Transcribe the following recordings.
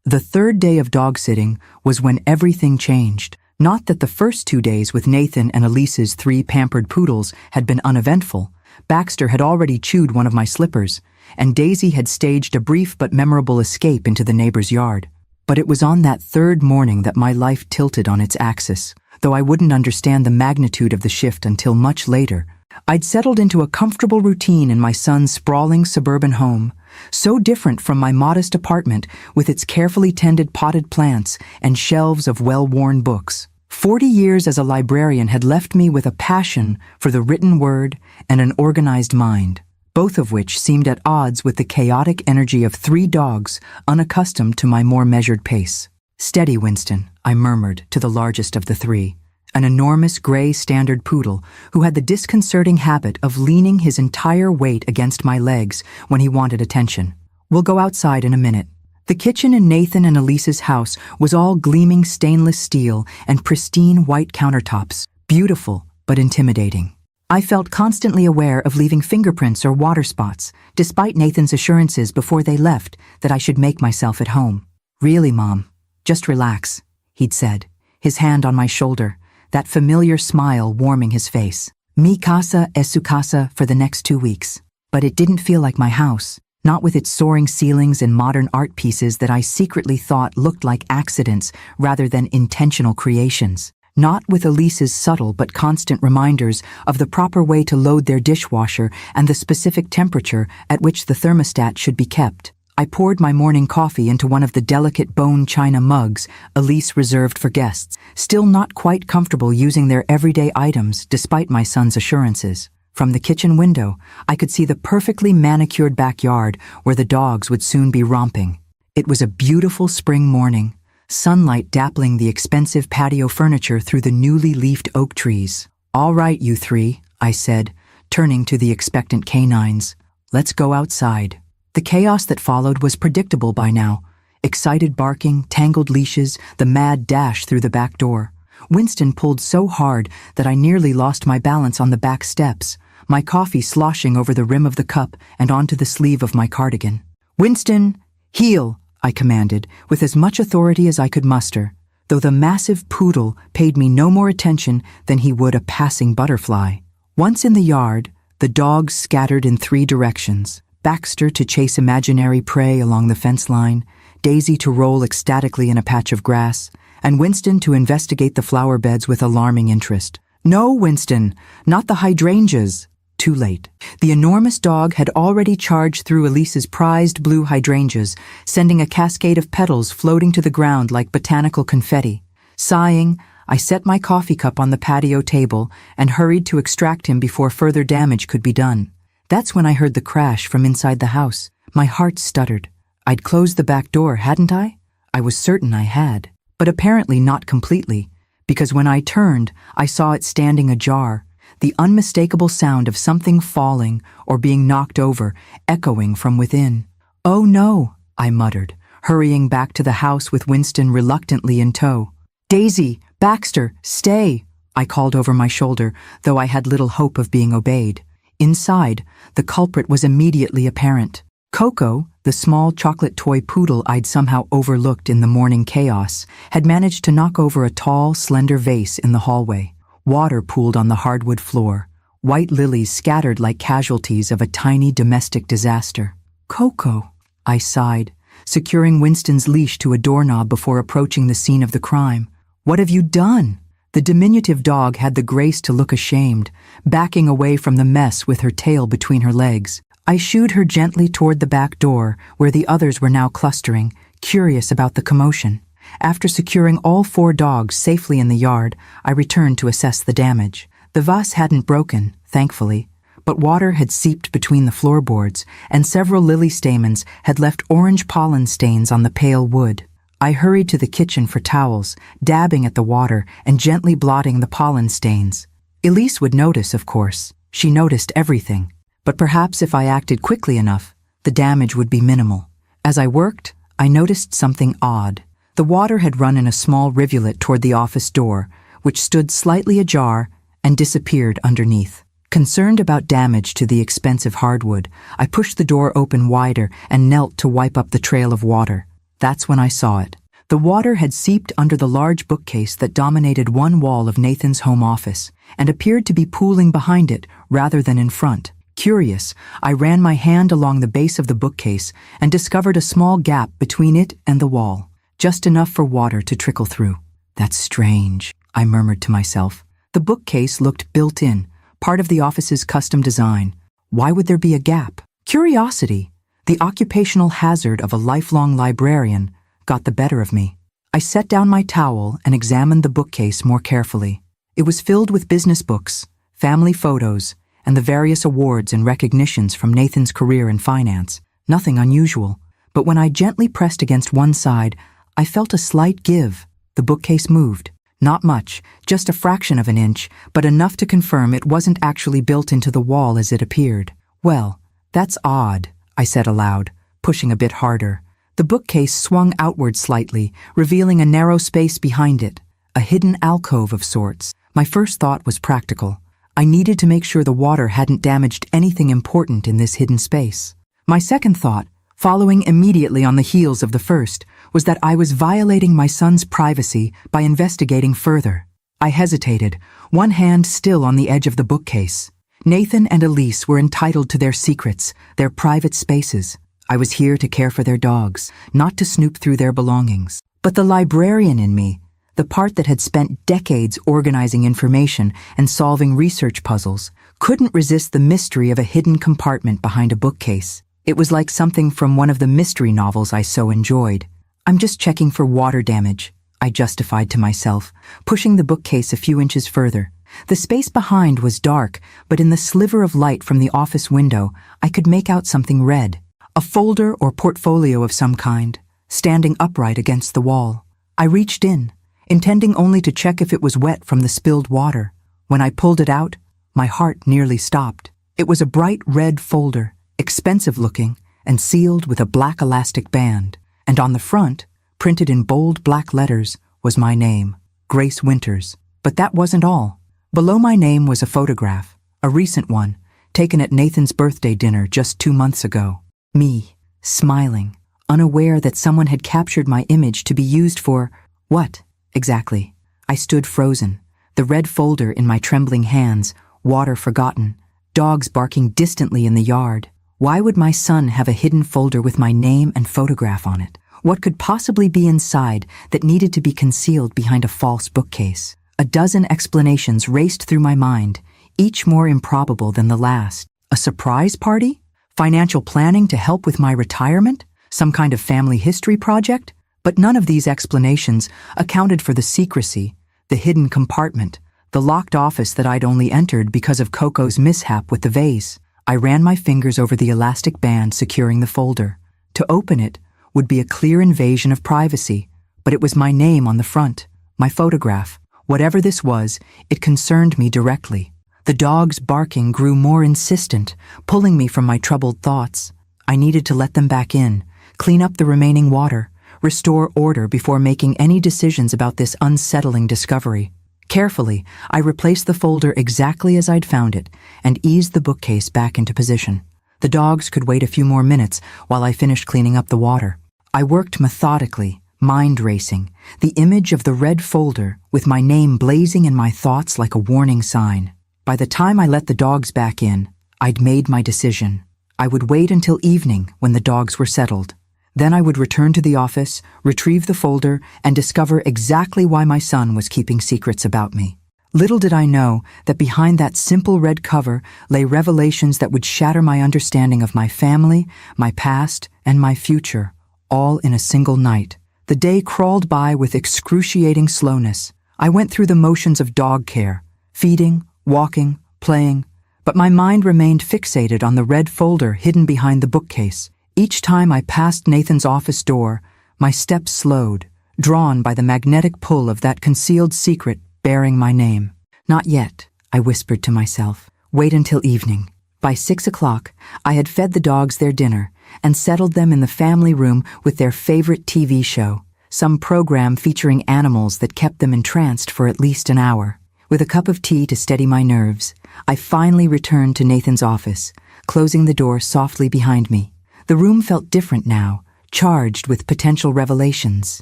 The third day of dog-sitting was when everything changed. Not that the first 2 days with Nathan and Elise's 3 pampered poodles had been uneventful. Baxter had already chewed one of my slippers, and Daisy had staged a brief but memorable escape into the neighbor's yard. But it was on that third morning that my life tilted on its axis, though I wouldn't understand the magnitude of the shift until much later. I'd settled into a comfortable routine in my son's sprawling suburban home, so different from my modest apartment with its carefully tended potted plants and shelves of well-worn books. 40 years as a librarian had left me with a passion for the written word and an organized mind, both of which seemed at odds with the chaotic energy of 3 dogs unaccustomed to my more measured pace. "Steady, Winston," I murmured to the largest of the 3, an enormous gray standard poodle who had the disconcerting habit of leaning his entire weight against my legs when he wanted attention. "We'll go outside in a minute." The kitchen in Nathan and Elise's house was all gleaming stainless steel and pristine white countertops, beautiful but intimidating. I felt constantly aware of leaving fingerprints or water spots, despite Nathan's assurances before they left that I should make myself at home. "Really, Mom, just relax," he'd said, his hand on my shoulder, that familiar smile warming his face. "Mi casa es su casa for the next 2 weeks." But it didn't feel like my house. Not with its soaring ceilings and modern art pieces that I secretly thought looked like accidents rather than intentional creations. Not with Elise's subtle but constant reminders of the proper way to load their dishwasher and the specific temperature at which the thermostat should be kept. I poured my morning coffee into one of the delicate bone china mugs Elise reserved for guests, still not quite comfortable using their everyday items despite my son's assurances. From the kitchen window, I could see the perfectly manicured backyard where the dogs would soon be romping. It was a beautiful spring morning, sunlight dappling the expensive patio furniture through the newly leafed oak trees. "All right, you 3, I said, turning to the expectant canines. "Let's go outside." The chaos that followed was predictable by now. Excited barking, tangled leashes, the mad dash through the back door. Winston pulled so hard that I nearly lost my balance on the back steps, my coffee sloshing over the rim of the cup and onto the sleeve of my cardigan. "Winston, heel," I commanded, with as much authority as I could muster, though the massive poodle paid me no more attention than he would a passing butterfly. Once in the yard, the dogs scattered in 3 directions, Baxter to chase imaginary prey along the fence line, Daisy to roll ecstatically in a patch of grass, and Winston to investigate the flower beds with alarming interest. "No, Winston, not the hydrangeas." Too late. The enormous dog had already charged through Elise's prized blue hydrangeas, sending a cascade of petals floating to the ground like botanical confetti. Sighing, I set my coffee cup on the patio table and hurried to extract him before further damage could be done. That's when I heard the crash from inside the house. My heart stuttered. I'd closed the back door, hadn't I? I was certain I had. But apparently not completely, because when I turned, I saw it standing ajar, the unmistakable sound of something falling or being knocked over, echoing from within. "Oh no," I muttered, hurrying back to the house with Winston reluctantly in tow. "Daisy, Baxter, stay," I called over my shoulder, though I had little hope of being obeyed. Inside, the culprit was immediately apparent. Coco, the small chocolate toy poodle I'd somehow overlooked in the morning chaos, had managed to knock over a tall, slender vase in the hallway. Water pooled on the hardwood floor, white lilies scattered like casualties of a tiny domestic disaster. "Coco," I sighed, securing Winston's leash to a doorknob before approaching the scene of the crime. "What have you done?" The diminutive dog had the grace to look ashamed, backing away from the mess with her tail between her legs. I shooed her gently toward the back door, where the others were now clustering, curious about the commotion. After securing all 4 dogs safely in the yard, I returned to assess the damage. The vase hadn't broken, thankfully, but water had seeped between the floorboards, and several lily stamens had left orange pollen stains on the pale wood. I hurried to the kitchen for towels, dabbing at the water and gently blotting the pollen stains. Elise would notice, of course. She noticed everything. But perhaps if I acted quickly enough, the damage would be minimal. As I worked, I noticed something odd. The water had run in a small rivulet toward the office door, which stood slightly ajar and disappeared underneath. Concerned about damage to the expensive hardwood, I pushed the door open wider and knelt to wipe up the trail of water. That's when I saw it. The water had seeped under the large bookcase that dominated one wall of Nathan's home office, and appeared to be pooling behind it rather than in front. Curious, I ran my hand along the base of the bookcase and discovered a small gap between it and the wall, just enough for water to trickle through. That's strange, I murmured to myself. The bookcase looked built in, part of the office's custom design. Why would there be a gap? Curiosity, the occupational hazard of a lifelong librarian, got the better of me. I set down my towel and examined the bookcase more carefully. It was filled with business books, family photos, and the various awards and recognitions from Nathan's career in finance. Nothing unusual. But when I gently pressed against one side, I felt a slight give. The bookcase moved. Not much, just a fraction of an inch, but enough to confirm it wasn't actually built into the wall as it appeared. Well, that's odd, I said aloud, pushing a bit harder. The bookcase swung outward slightly, revealing a narrow space behind it, a hidden alcove of sorts. My first thought was practical. I needed to make sure the water hadn't damaged anything important in this hidden space. My second thought, following immediately on the heels of the first, was that I was violating my son's privacy by investigating further. I hesitated, one hand still on the edge of the bookcase. Nathan and Elise were entitled to their secrets, their private spaces. I was here to care for their dogs, not to snoop through their belongings. But the librarian in me, the part that had spent decades organizing information and solving research puzzles, couldn't resist the mystery of a hidden compartment behind a bookcase. It was like something from one of the mystery novels I so enjoyed. I'm just checking for water damage, I justified to myself, pushing the bookcase a few inches further. The space behind was dark, but in the sliver of light from the office window, I could make out something red. A folder or portfolio of some kind, standing upright against the wall. I reached in, intending only to check if it was wet from the spilled water. When I pulled it out, my heart nearly stopped. It was a bright red folder, expensive looking, and sealed with a black elastic band. And on the front, printed in bold black letters, was my name, Grace Winters. But that wasn't all. Below my name was a photograph, a recent one, taken at Nathan's birthday dinner just 2 months ago. Me, smiling, unaware that someone had captured my image to be used for what, exactly? I stood frozen, the red folder in my trembling hands, water forgotten, dogs barking distantly in the yard. Why would my son have a hidden folder with my name and photograph on it? What could possibly be inside that needed to be concealed behind a false bookcase? A dozen explanations raced through my mind, each more improbable than the last. A surprise party? Financial planning to help with my retirement? Some kind of family history project? But none of these explanations accounted for the secrecy, the hidden compartment, the locked office that I'd only entered because of Coco's mishap with the vase. I ran my fingers over the elastic band securing the folder. To open it would be a clear invasion of privacy, but it was my name on the front, my photograph. Whatever this was, it concerned me directly. The dogs barking grew more insistent, pulling me from my troubled thoughts. I needed to let them back in, clean up the remaining water, restore order before making any decisions about this unsettling discovery. Carefully, I replaced the folder exactly as I'd found it and eased the bookcase back into position. The dogs could wait a few more minutes while I finished cleaning up the water. I worked methodically, mind racing, the image of the red folder with my name blazing in my thoughts like a warning sign. By the time I let the dogs back in, I'd made my decision. I would wait until evening when the dogs were settled. Then I would return to the office, retrieve the folder, and discover exactly why my son was keeping secrets about me. Little did I know that behind that simple red cover lay revelations that would shatter my understanding of my family, my past, and my future, all in a single night. The day crawled by with excruciating slowness. I went through the motions of dog care, feeding, walking, playing, but my mind remained fixated on the red folder hidden behind the bookcase. Each time I passed Nathan's office door, my steps slowed, drawn by the magnetic pull of that concealed secret bearing my name. Not yet, I whispered to myself. Wait until evening. By 6 o'clock, I had fed the dogs their dinner and settled them in the family room with their favorite TV show, some program featuring animals that kept them entranced for at least an hour. With a cup of tea to steady my nerves, I finally returned to Nathan's office, closing the door softly behind me. The room felt different now, charged with potential revelations.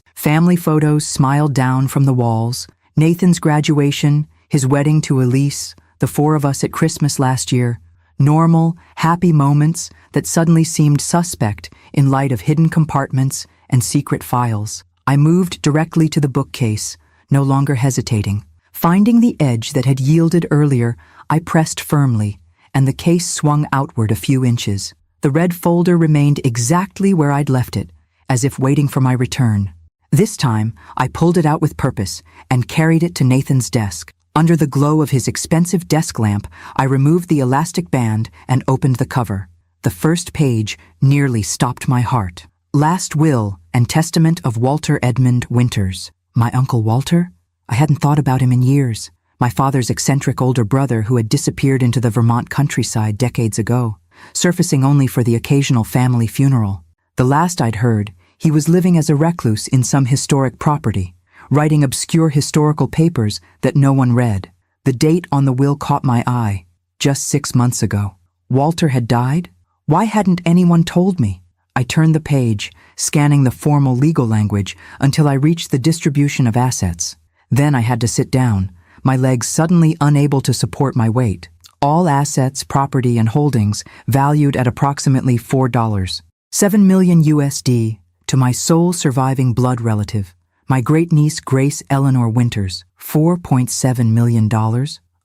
Family photos smiled down from the walls. Nathan's graduation, his wedding to Elise, the four of us at Christmas last year. Normal, happy moments that suddenly seemed suspect in light of hidden compartments and secret files. I moved directly to the bookcase, no longer hesitating. Finding the edge that had yielded earlier, I pressed firmly, and the case swung outward a few inches. The red folder remained exactly where I'd left it, as if waiting for my return. This time, I pulled it out with purpose and carried it to Nathan's desk. Under the glow of his expensive desk lamp, I removed the elastic band and opened the cover. The first page nearly stopped my heart. Last Will and Testament of Walter Edmund Winters. My Uncle Walter? I hadn't thought about him in years. My father's eccentric older brother who had disappeared into the Vermont countryside decades ago, surfacing only for the occasional family funeral. The last I'd heard, he was living as a recluse in some historic property, writing obscure historical papers that no one read. The date on the will caught my eye. Just 6 months ago. Walter had died? Why hadn't anyone told me? I turned the page, scanning the formal legal language until I reached the distribution of assets. Then I had to sit down, my legs suddenly unable to support my weight. All assets, property, and holdings valued at approximately $4. 7 million USD to my sole surviving blood relative, my great-niece Grace Eleanor Winters. $4.7 million?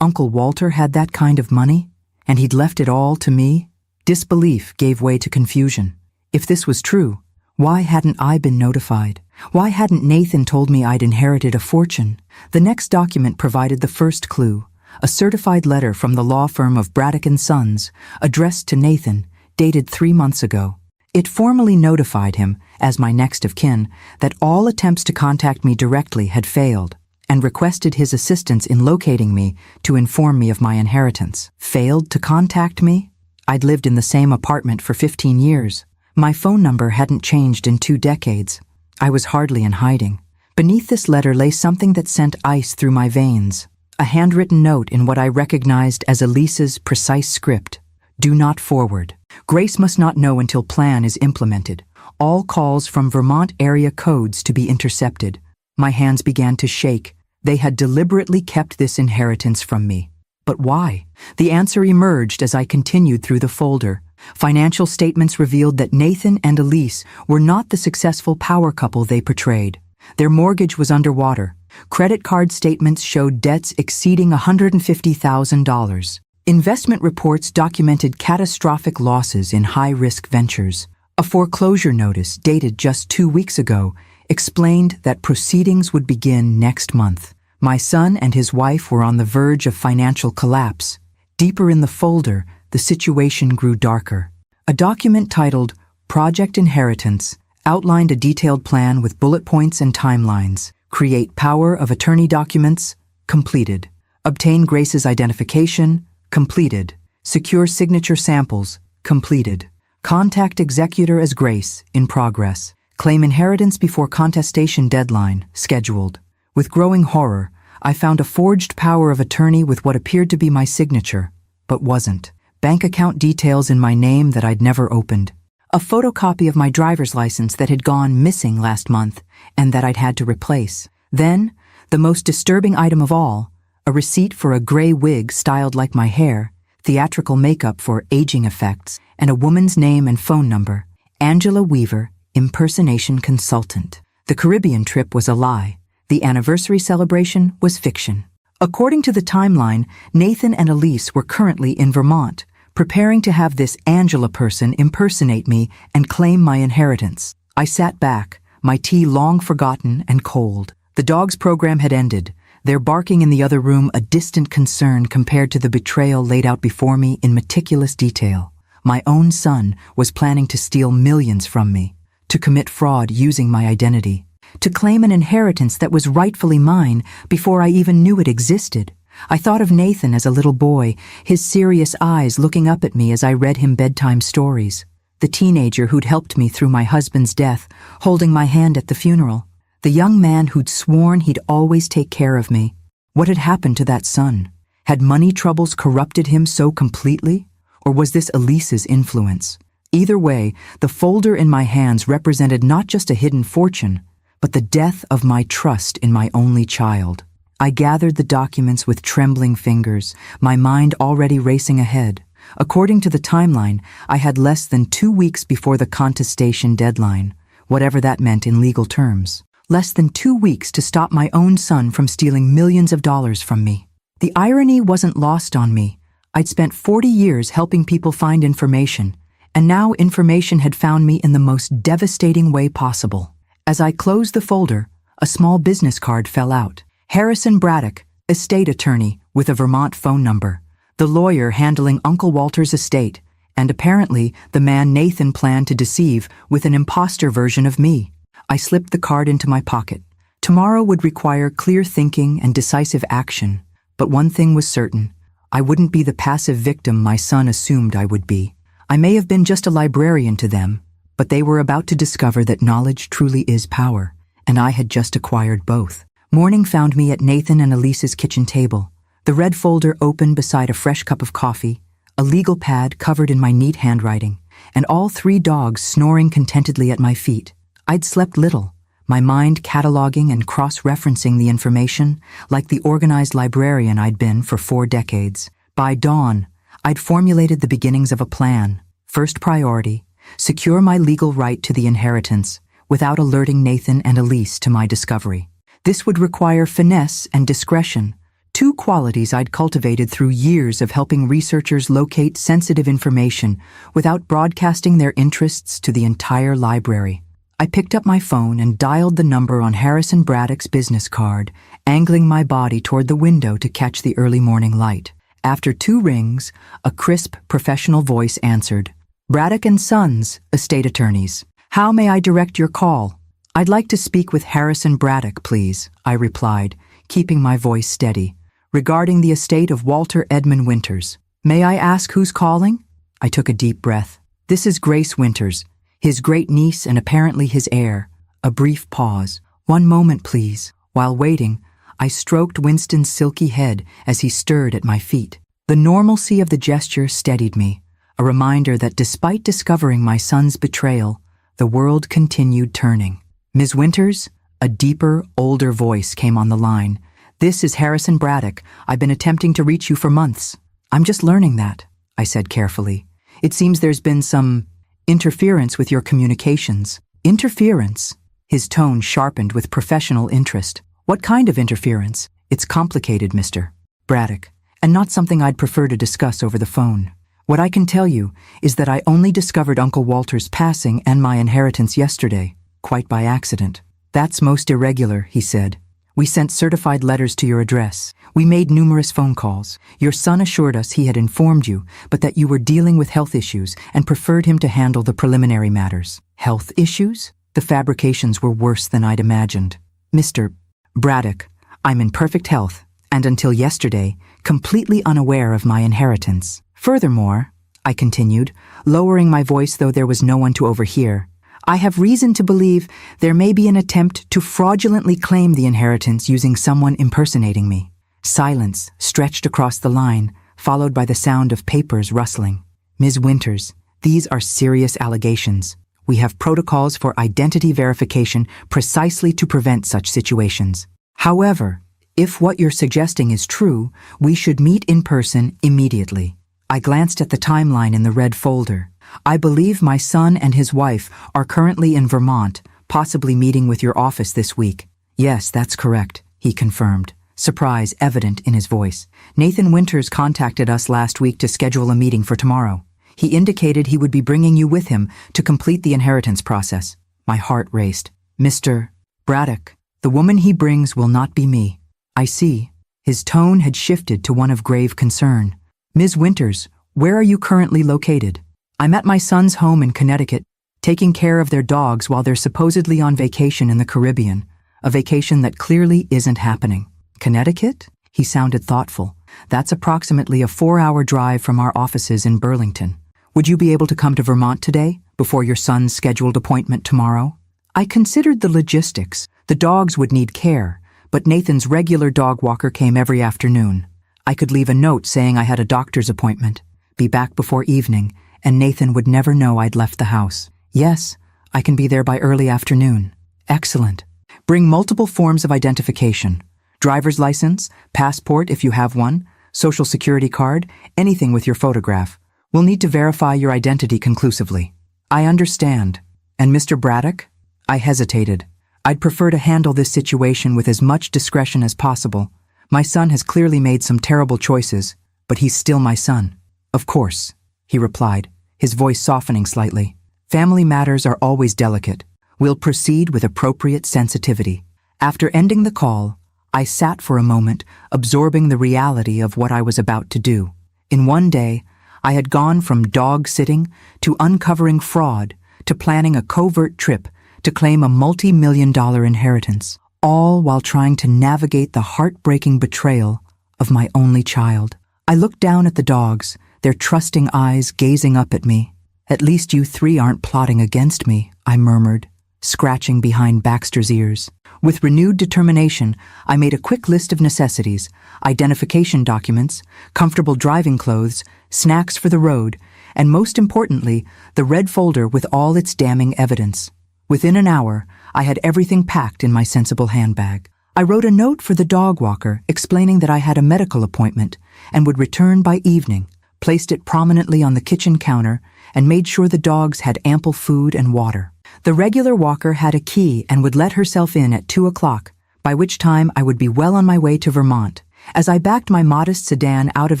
Uncle Walter had that kind of money? And he'd left it all to me? Disbelief gave way to confusion. If this was true, why hadn't I been notified? Why hadn't Nathan told me I'd inherited a fortune? The next document provided the first clue, a certified letter from the law firm of Braddock & Sons, addressed to Nathan, dated 3 months ago. It formally notified him, as my next of kin, that all attempts to contact me directly had failed, and requested his assistance in locating me to inform me of my inheritance. Failed to contact me? I'd lived in the same apartment for 15 years. My phone number hadn't changed in 2 decades. I was hardly in hiding. Beneath this letter lay something that sent ice through my veins. A handwritten note in what I recognized as Elise's precise script. Do not forward. Grace must not know until plan is implemented. All calls from Vermont area codes to be intercepted. My hands began to shake. They had deliberately kept this inheritance from me. But why? The answer emerged as I continued through the folder. Financial statements revealed that Nathan and Elise were not the successful power couple they portrayed. Their mortgage was underwater. Credit card statements showed debts exceeding $150,000. Investment reports documented catastrophic losses in high-risk ventures. A foreclosure notice dated just 2 weeks ago explained that proceedings would begin next month. My son and his wife were on the verge of financial collapse. Deeper in the folder, the situation grew darker. A document titled Project Inheritance outlined a detailed plan with bullet points and timelines. Create power of attorney documents, completed. Obtain Grace's identification, completed. Secure signature samples, completed. Contact executor as Grace, in progress. Claim inheritance before contestation deadline, scheduled. With growing horror, I found a forged power of attorney with what appeared to be my signature, but wasn't. Bank account details in my name that I'd never opened. A photocopy of my driver's license that had gone missing last month and that I'd had to replace. Then, the most disturbing item of all, a receipt for a gray wig styled like my hair, theatrical makeup for aging effects, and a woman's name and phone number. Angela Weaver, impersonation consultant. The Caribbean trip was a lie. The anniversary celebration was fiction. According to the timeline, Nathan and Elise were currently in Vermont, preparing to have this Angela person impersonate me and claim my inheritance. I sat back, my tea long forgotten and cold. The dog's program had ended, their barking in the other room a distant concern compared to the betrayal laid out before me in meticulous detail. My own son was planning to steal millions from me, to commit fraud using my identity, to claim an inheritance that was rightfully mine before I even knew it existed. I thought of Nathan as a little boy, his serious eyes looking up at me as I read him bedtime stories. The teenager who'd helped me through my husband's death, holding my hand at the funeral. The young man who'd sworn he'd always take care of me. What had happened to that son? Had money troubles corrupted him so completely? Or was this Elise's influence? Either way, the folder in my hands represented not just a hidden fortune, but the death of my trust in my only child. I gathered the documents with trembling fingers, my mind already racing ahead. According to the timeline, I had less than 2 weeks before the contestation deadline, whatever that meant in legal terms. Less than 2 weeks to stop my own son from stealing millions of dollars from me. The irony wasn't lost on me. I'd spent 40 years helping people find information, and now information had found me in the most devastating way possible. As I closed the folder, a small business card fell out. Harrison Braddock, estate attorney, with a Vermont phone number. The lawyer handling Uncle Walter's estate, and apparently the man Nathan planned to deceive with an imposter version of me. I slipped the card into my pocket. Tomorrow would require clear thinking and decisive action, but one thing was certain. I wouldn't be the passive victim my son assumed I would be. I may have been just a librarian to them, but they were about to discover that knowledge truly is power, and I had just acquired both. Morning found me at Nathan and Elise's kitchen table, the red folder open beside a fresh cup of coffee, a legal pad covered in my neat handwriting, and all 3 dogs snoring contentedly at my feet. I'd slept little, my mind cataloging and cross-referencing the information like the organized librarian I'd been for 4 decades. By dawn, I'd formulated the beginnings of a plan. First priority, secure my legal right to the inheritance without alerting Nathan and Elise to my discovery. This would require finesse and discretion, 2 qualities I'd cultivated through years of helping researchers locate sensitive information without broadcasting their interests to the entire library. I picked up my phone and dialed the number on Harrison Braddock's business card, angling my body toward the window to catch the early morning light. After 2 rings, a crisp, professional voice answered. Braddock & Sons, estate attorneys. How may I direct your call? I'd like to speak with Harrison Braddock, please, I replied, keeping my voice steady. Regarding the estate of Walter Edmund Winters. May I ask who's calling? I took a deep breath. This is Grace Winters, his great-niece and apparently his heir. A brief pause. 1 moment, please. While waiting, I stroked Winston's silky head as he stirred at my feet. The normalcy of the gesture steadied me, a reminder that despite discovering my son's betrayal, the world continued turning. Ms. Winters, a deeper, older voice came on the line. This is Harrison Braddock. I've been attempting to reach you for months. I'm just learning that, I said carefully. It seems there's been some interference with your communications. Interference? His tone sharpened with professional interest. What kind of interference? It's complicated, Mr. Braddock, and not something I'd prefer to discuss over the phone. What I can tell you is that I only discovered Uncle Walter's passing and my inheritance yesterday, quite by accident. That's most irregular, he said. We sent certified letters to your address. We made numerous phone calls. Your son assured us he had informed you, but that you were dealing with health issues and preferred him to handle the preliminary matters. Health issues? The fabrications were worse than I'd imagined. Mr. Braddock, I'm in perfect health, and until yesterday, completely unaware of my inheritance. Furthermore, I continued, lowering my voice though there was no one to overhear, I have reason to believe there may be an attempt to fraudulently claim the inheritance using someone impersonating me. Silence stretched across the line, followed by the sound of papers rustling. Ms. Winters, these are serious allegations. We have protocols for identity verification precisely to prevent such situations. However, if what you're suggesting is true, we should meet in person immediately. I glanced at the timeline in the red folder. I believe my son and his wife are currently in Vermont, possibly meeting with your office this week. Yes, that's correct, he confirmed, surprise evident in his voice. Nathan Winters contacted us last week to schedule a meeting for tomorrow. He indicated he would be bringing you with him to complete the inheritance process. My heart raced. Mr. Braddock, the woman he brings will not be me. I see. His tone had shifted to one of grave concern. Ms. Winters, where are you currently located? I'm at my son's home in Connecticut, taking care of their dogs while they're supposedly on vacation in the Caribbean, a vacation that clearly isn't happening. Connecticut? He sounded thoughtful. That's approximately a 4-hour drive from our offices in Burlington. Would you be able to come to Vermont today, before your son's scheduled appointment tomorrow? I considered the logistics. The dogs would need care, but Nathan's regular dog walker came every afternoon. I could leave a note saying I had a doctor's appointment, be back before evening, and Nathan would never know I'd left the house. Yes, I can be there by early afternoon. Excellent. Bring multiple forms of identification. Driver's license, passport if you have one, social security card, anything with your photograph. We'll need to verify your identity conclusively. I understand. And Mr. Braddock? I hesitated. I'd prefer to handle this situation with as much discretion as possible. My son has clearly made some terrible choices, but he's still my son. Of course, he replied, his voice softening slightly. Family matters are always delicate. We'll proceed with appropriate sensitivity. After ending the call, I sat for a moment, absorbing the reality of what I was about to do. In one day, I had gone from dog-sitting to uncovering fraud to planning a covert trip to claim a multi-million-dollar inheritance, all while trying to navigate the heartbreaking betrayal of my only child. I looked down at the dogs, their trusting eyes gazing up at me. At least you three aren't plotting against me, I murmured, scratching behind Baxter's ears. With renewed determination, I made a quick list of necessities: identification documents, comfortable driving clothes, snacks for the road, and most importantly, the red folder with all its damning evidence. Within an hour, I had everything packed in my sensible handbag. I wrote a note for the dog walker explaining that I had a medical appointment and would return by evening, placed it prominently on the kitchen counter, and made sure the dogs had ample food and water. The regular walker had a key and would let herself in at 2 o'clock, by which time I would be well on my way to Vermont. As I backed my modest sedan out of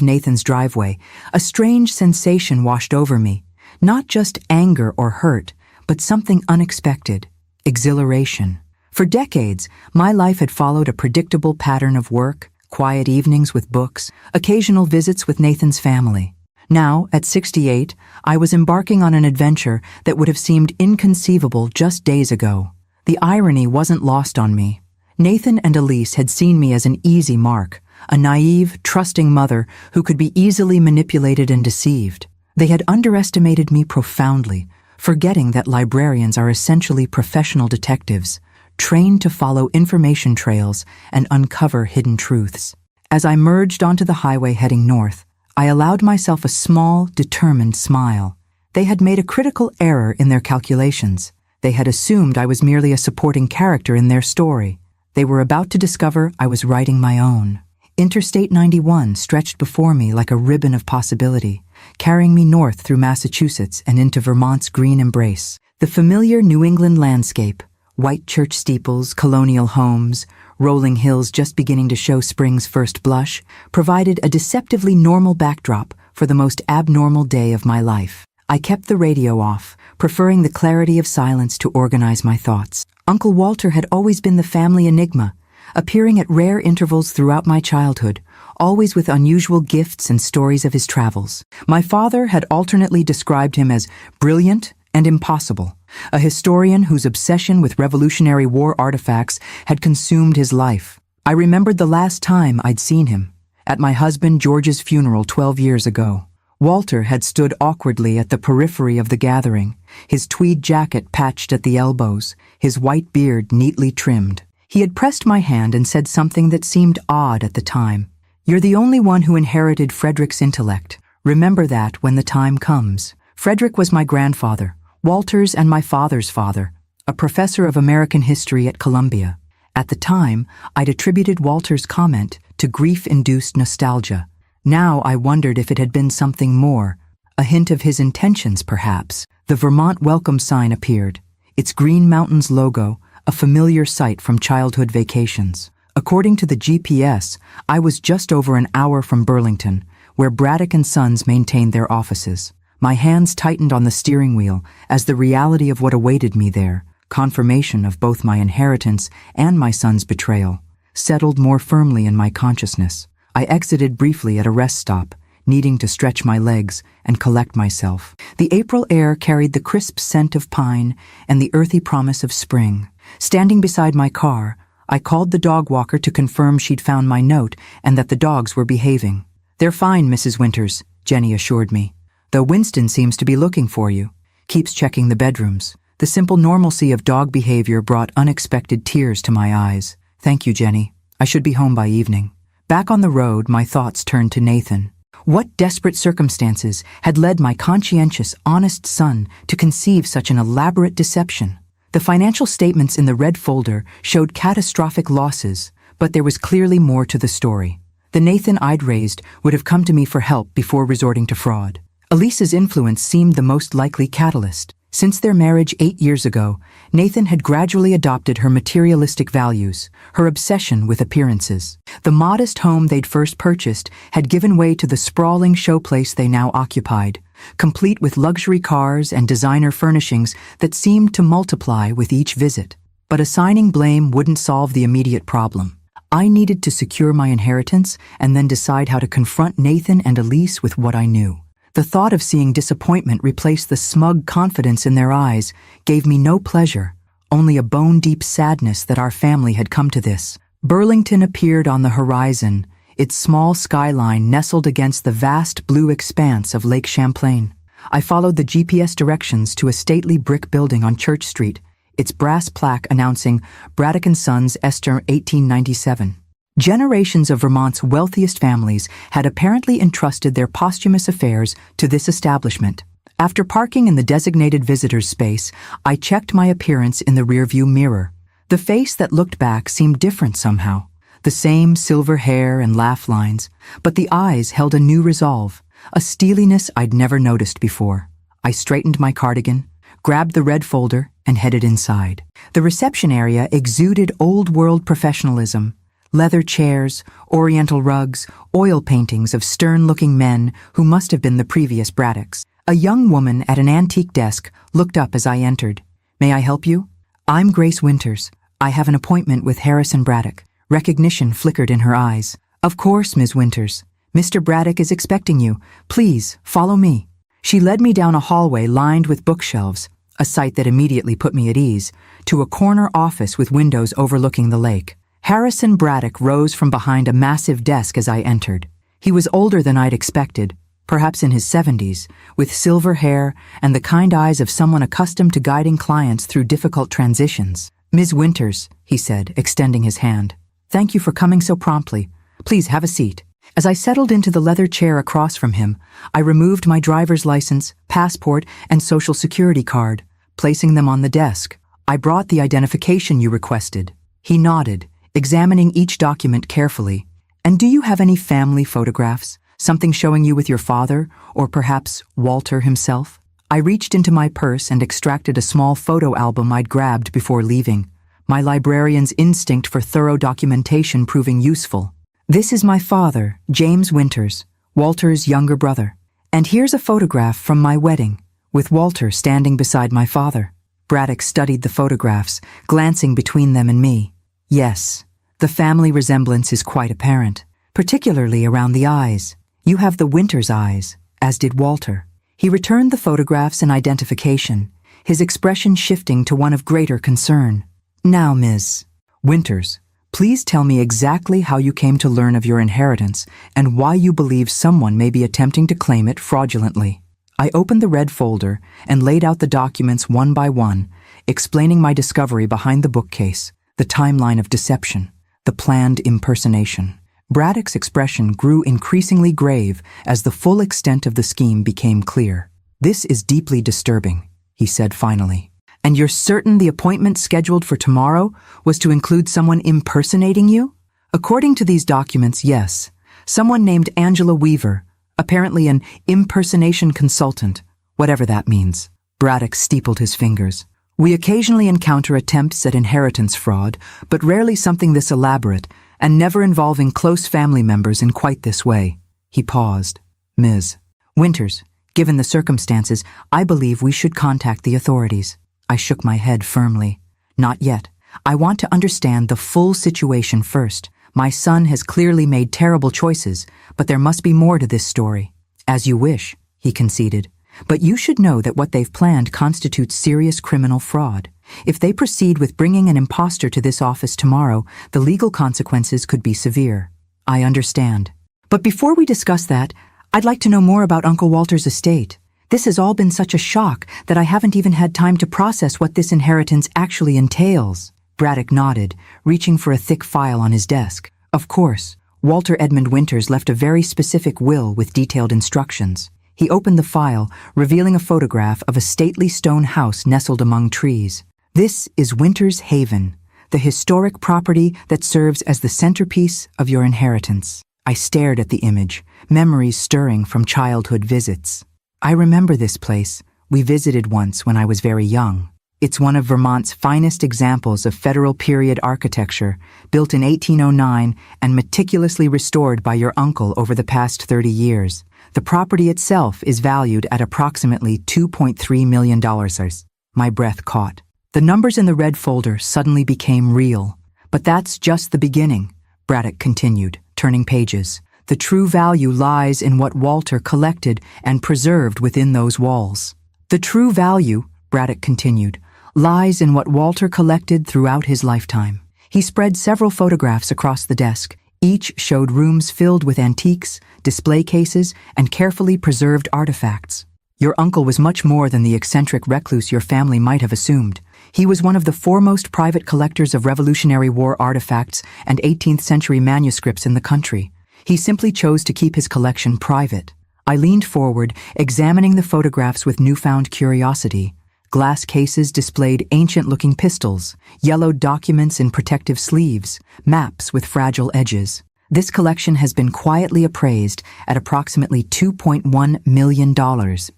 Nathan's driveway, a strange sensation washed over me. Not just anger or hurt, but something unexpected: exhilaration. For decades, my life had followed a predictable pattern of work, quiet evenings with books, occasional visits with Nathan's family. Now, at 68, I was embarking on an adventure that would have seemed inconceivable just days ago. The irony wasn't lost on me. Nathan and Elise had seen me as an easy mark, a naive, trusting mother who could be easily manipulated and deceived. They had underestimated me profoundly, forgetting that librarians are essentially professional detectives, trained to follow information trails and uncover hidden truths. As I merged onto the highway heading north, I allowed myself a small, determined smile. They had made a critical error in their calculations. They had assumed I was merely a supporting character in their story. They were about to discover I was writing my own. Interstate 91 stretched before me like a ribbon of possibility, carrying me north through Massachusetts and into Vermont's green embrace. The familiar New England landscape, white church steeples, colonial homes, rolling hills just beginning to show spring's first blush, provided a deceptively normal backdrop for the most abnormal day of my life. I kept the radio off, preferring the clarity of silence to organize my thoughts. Uncle Walter had always been the family enigma, appearing at rare intervals throughout my childhood, always with unusual gifts and stories of his travels. My father had alternately described him as brilliant and impossible, a historian whose obsession with Revolutionary War artifacts had consumed his life. I remembered the last time I'd seen him, at my husband George's funeral 12 years ago. Walter had stood awkwardly at the periphery of the gathering, his tweed jacket patched at the elbows, his white beard neatly trimmed. He had pressed my hand and said something that seemed odd at the time. "You're the only one who inherited Frederick's intellect. Remember that when the time comes." Frederick was my grandfather, Walter's and my father's father, a professor of American history at Columbia. At the time, I'd attributed Walter's comment to grief-induced nostalgia. Now I wondered if it had been something more, a hint of his intentions perhaps. The Vermont welcome sign appeared, its Green Mountains logo, a familiar sight from childhood vacations. According to the GPS, I was just over an hour from Burlington, where Braddock and Sons maintained their offices. My hands tightened on the steering wheel as the reality of what awaited me there, confirmation of both my inheritance and my son's betrayal, settled more firmly in my consciousness. I exited briefly at a rest stop, needing to stretch my legs and collect myself. The April air carried the crisp scent of pine and the earthy promise of spring. Standing beside my car, I called the dog walker to confirm she'd found my note and that the dogs were behaving. "They're fine, Mrs. Winters," Jenny assured me. "Though Winston seems to be looking for you. Keeps checking the bedrooms." The simple normalcy of dog behavior brought unexpected tears to my eyes. "Thank you, Jenny. I should be home by evening." Back on the road, my thoughts turned to Nathan. What desperate circumstances had led my conscientious, honest son to conceive such an elaborate deception? The financial statements in the red folder showed catastrophic losses, but there was clearly more to the story. The Nathan I'd raised would have come to me for help before resorting to fraud. Elise's influence seemed the most likely catalyst. Since their marriage 8 years ago, Nathan had gradually adopted her materialistic values, her obsession with appearances. The modest home they'd first purchased had given way to the sprawling showplace they now occupied, complete with luxury cars and designer furnishings that seemed to multiply with each visit. But assigning blame wouldn't solve the immediate problem. I needed to secure my inheritance and then decide how to confront Nathan and Elise with what I knew. The thought of seeing disappointment replace the smug confidence in their eyes gave me no pleasure, only a bone-deep sadness that our family had come to this. Burlington appeared on the horizon, its small skyline nestled against the vast blue expanse of Lake Champlain. I followed the GPS directions to a stately brick building on Church Street, its brass plaque announcing Braddock & Sons Esther 1897. Generations of Vermont's wealthiest families had apparently entrusted their posthumous affairs to this establishment. After parking in the designated visitor's space, I checked my appearance in the rearview mirror. The face that looked back seemed different somehow. The same silver hair and laugh lines, but the eyes held a new resolve, a steeliness I'd never noticed before. I straightened my cardigan, grabbed the red folder, and headed inside. The reception area exuded old-world professionalism. Leather chairs, oriental rugs, oil paintings of stern-looking men who must have been the previous Braddocks. A young woman at an antique desk looked up as I entered. "May I help you?" "I'm Grace Winters. I have an appointment with Harrison Braddock." Recognition flickered in her eyes. "Of course, Ms. Winters. Mr. Braddock is expecting you. Please, follow me." She led me down a hallway lined with bookshelves, a sight that immediately put me at ease, to a corner office with windows overlooking the lake. Harrison Braddock rose from behind a massive desk as I entered. He was older than I'd expected, perhaps in his 70s, with silver hair and the kind eyes of someone accustomed to guiding clients through difficult transitions. "Ms. Winters," he said, extending his hand. "Thank you for coming so promptly. Please have a seat." As I settled into the leather chair across from him, I removed my driver's license, passport, and social security card, placing them on the desk. "I brought the identification you requested." He nodded, examining each document carefully. "And do you have any family photographs? Something showing you with your father, or perhaps Walter himself?" I reached into my purse and extracted a small photo album I'd grabbed before leaving, my librarian's instinct for thorough documentation proving useful. "This is my father, James Winters, Walter's younger brother. And here's a photograph from my wedding, with Walter standing beside my father." Braddock studied the photographs, glancing between them and me. "Yes, the family resemblance is quite apparent, particularly around the eyes. You have the Winters eyes, as did Walter." He returned the photographs and identification, his expression shifting to one of greater concern. "Now, Ms. Winters, please tell me exactly how you came to learn of your inheritance and why you believe someone may be attempting to claim it fraudulently." I opened the red folder and laid out the documents one by one, explaining my discovery behind the bookcase, the timeline of deception, the planned impersonation. Braddock's expression grew increasingly grave as the full extent of the scheme became clear. "This is deeply disturbing," he said finally. "And you're certain the appointment scheduled for tomorrow was to include someone impersonating you?" "According to these documents, yes. Someone named Angela Weaver, apparently an impersonation consultant, whatever that means." Braddock steepled his fingers. "We occasionally encounter attempts at inheritance fraud, but rarely something this elaborate, and never involving close family members in quite this way." He paused. "Ms. Winters, given the circumstances, I believe we should contact the authorities." I shook my head firmly. "Not yet. I want to understand the full situation first. My son has clearly made terrible choices, but there must be more to this story." "As you wish," he conceded. "But you should know that what they've planned constitutes serious criminal fraud. If they proceed with bringing an impostor to this office tomorrow, the legal consequences could be severe." "I understand. But before we discuss that, I'd like to know more about Uncle Walter's estate. This has all been such a shock that I haven't even had time to process what this inheritance actually entails." Braddock nodded, reaching for a thick file on his desk. "Of course, Walter Edmund Winters left a very specific will with detailed instructions. He opened the file, revealing a photograph of a stately stone house nestled among trees. This is Winters Haven, the historic property that serves as the centerpiece of your inheritance. I stared at the image, memories stirring from childhood visits. I remember this place. We visited once when I was very young. It's one of Vermont's finest examples of federal period architecture, built in 1809 and meticulously restored by your uncle over the past 30 years. The property itself is valued at approximately $2.3 million. My breath caught. The numbers in the red folder suddenly became real. But that's just the beginning, Braddock continued, turning pages. The true value lies in what Walter collected and preserved within those walls. The true value, Braddock continued, lies in what Walter collected throughout his lifetime. He spread several photographs across the desk. Each showed rooms filled with antiques, display cases, and carefully preserved artifacts. Your uncle was much more than the eccentric recluse your family might have assumed. He was one of the foremost private collectors of Revolutionary War artifacts and 18th century manuscripts in the country. He simply chose to keep his collection private. I leaned forward, examining the photographs with newfound curiosity. Glass cases displayed ancient-looking pistols, yellowed documents in protective sleeves, maps with fragile edges. This collection has been quietly appraised at approximately $2.1 million,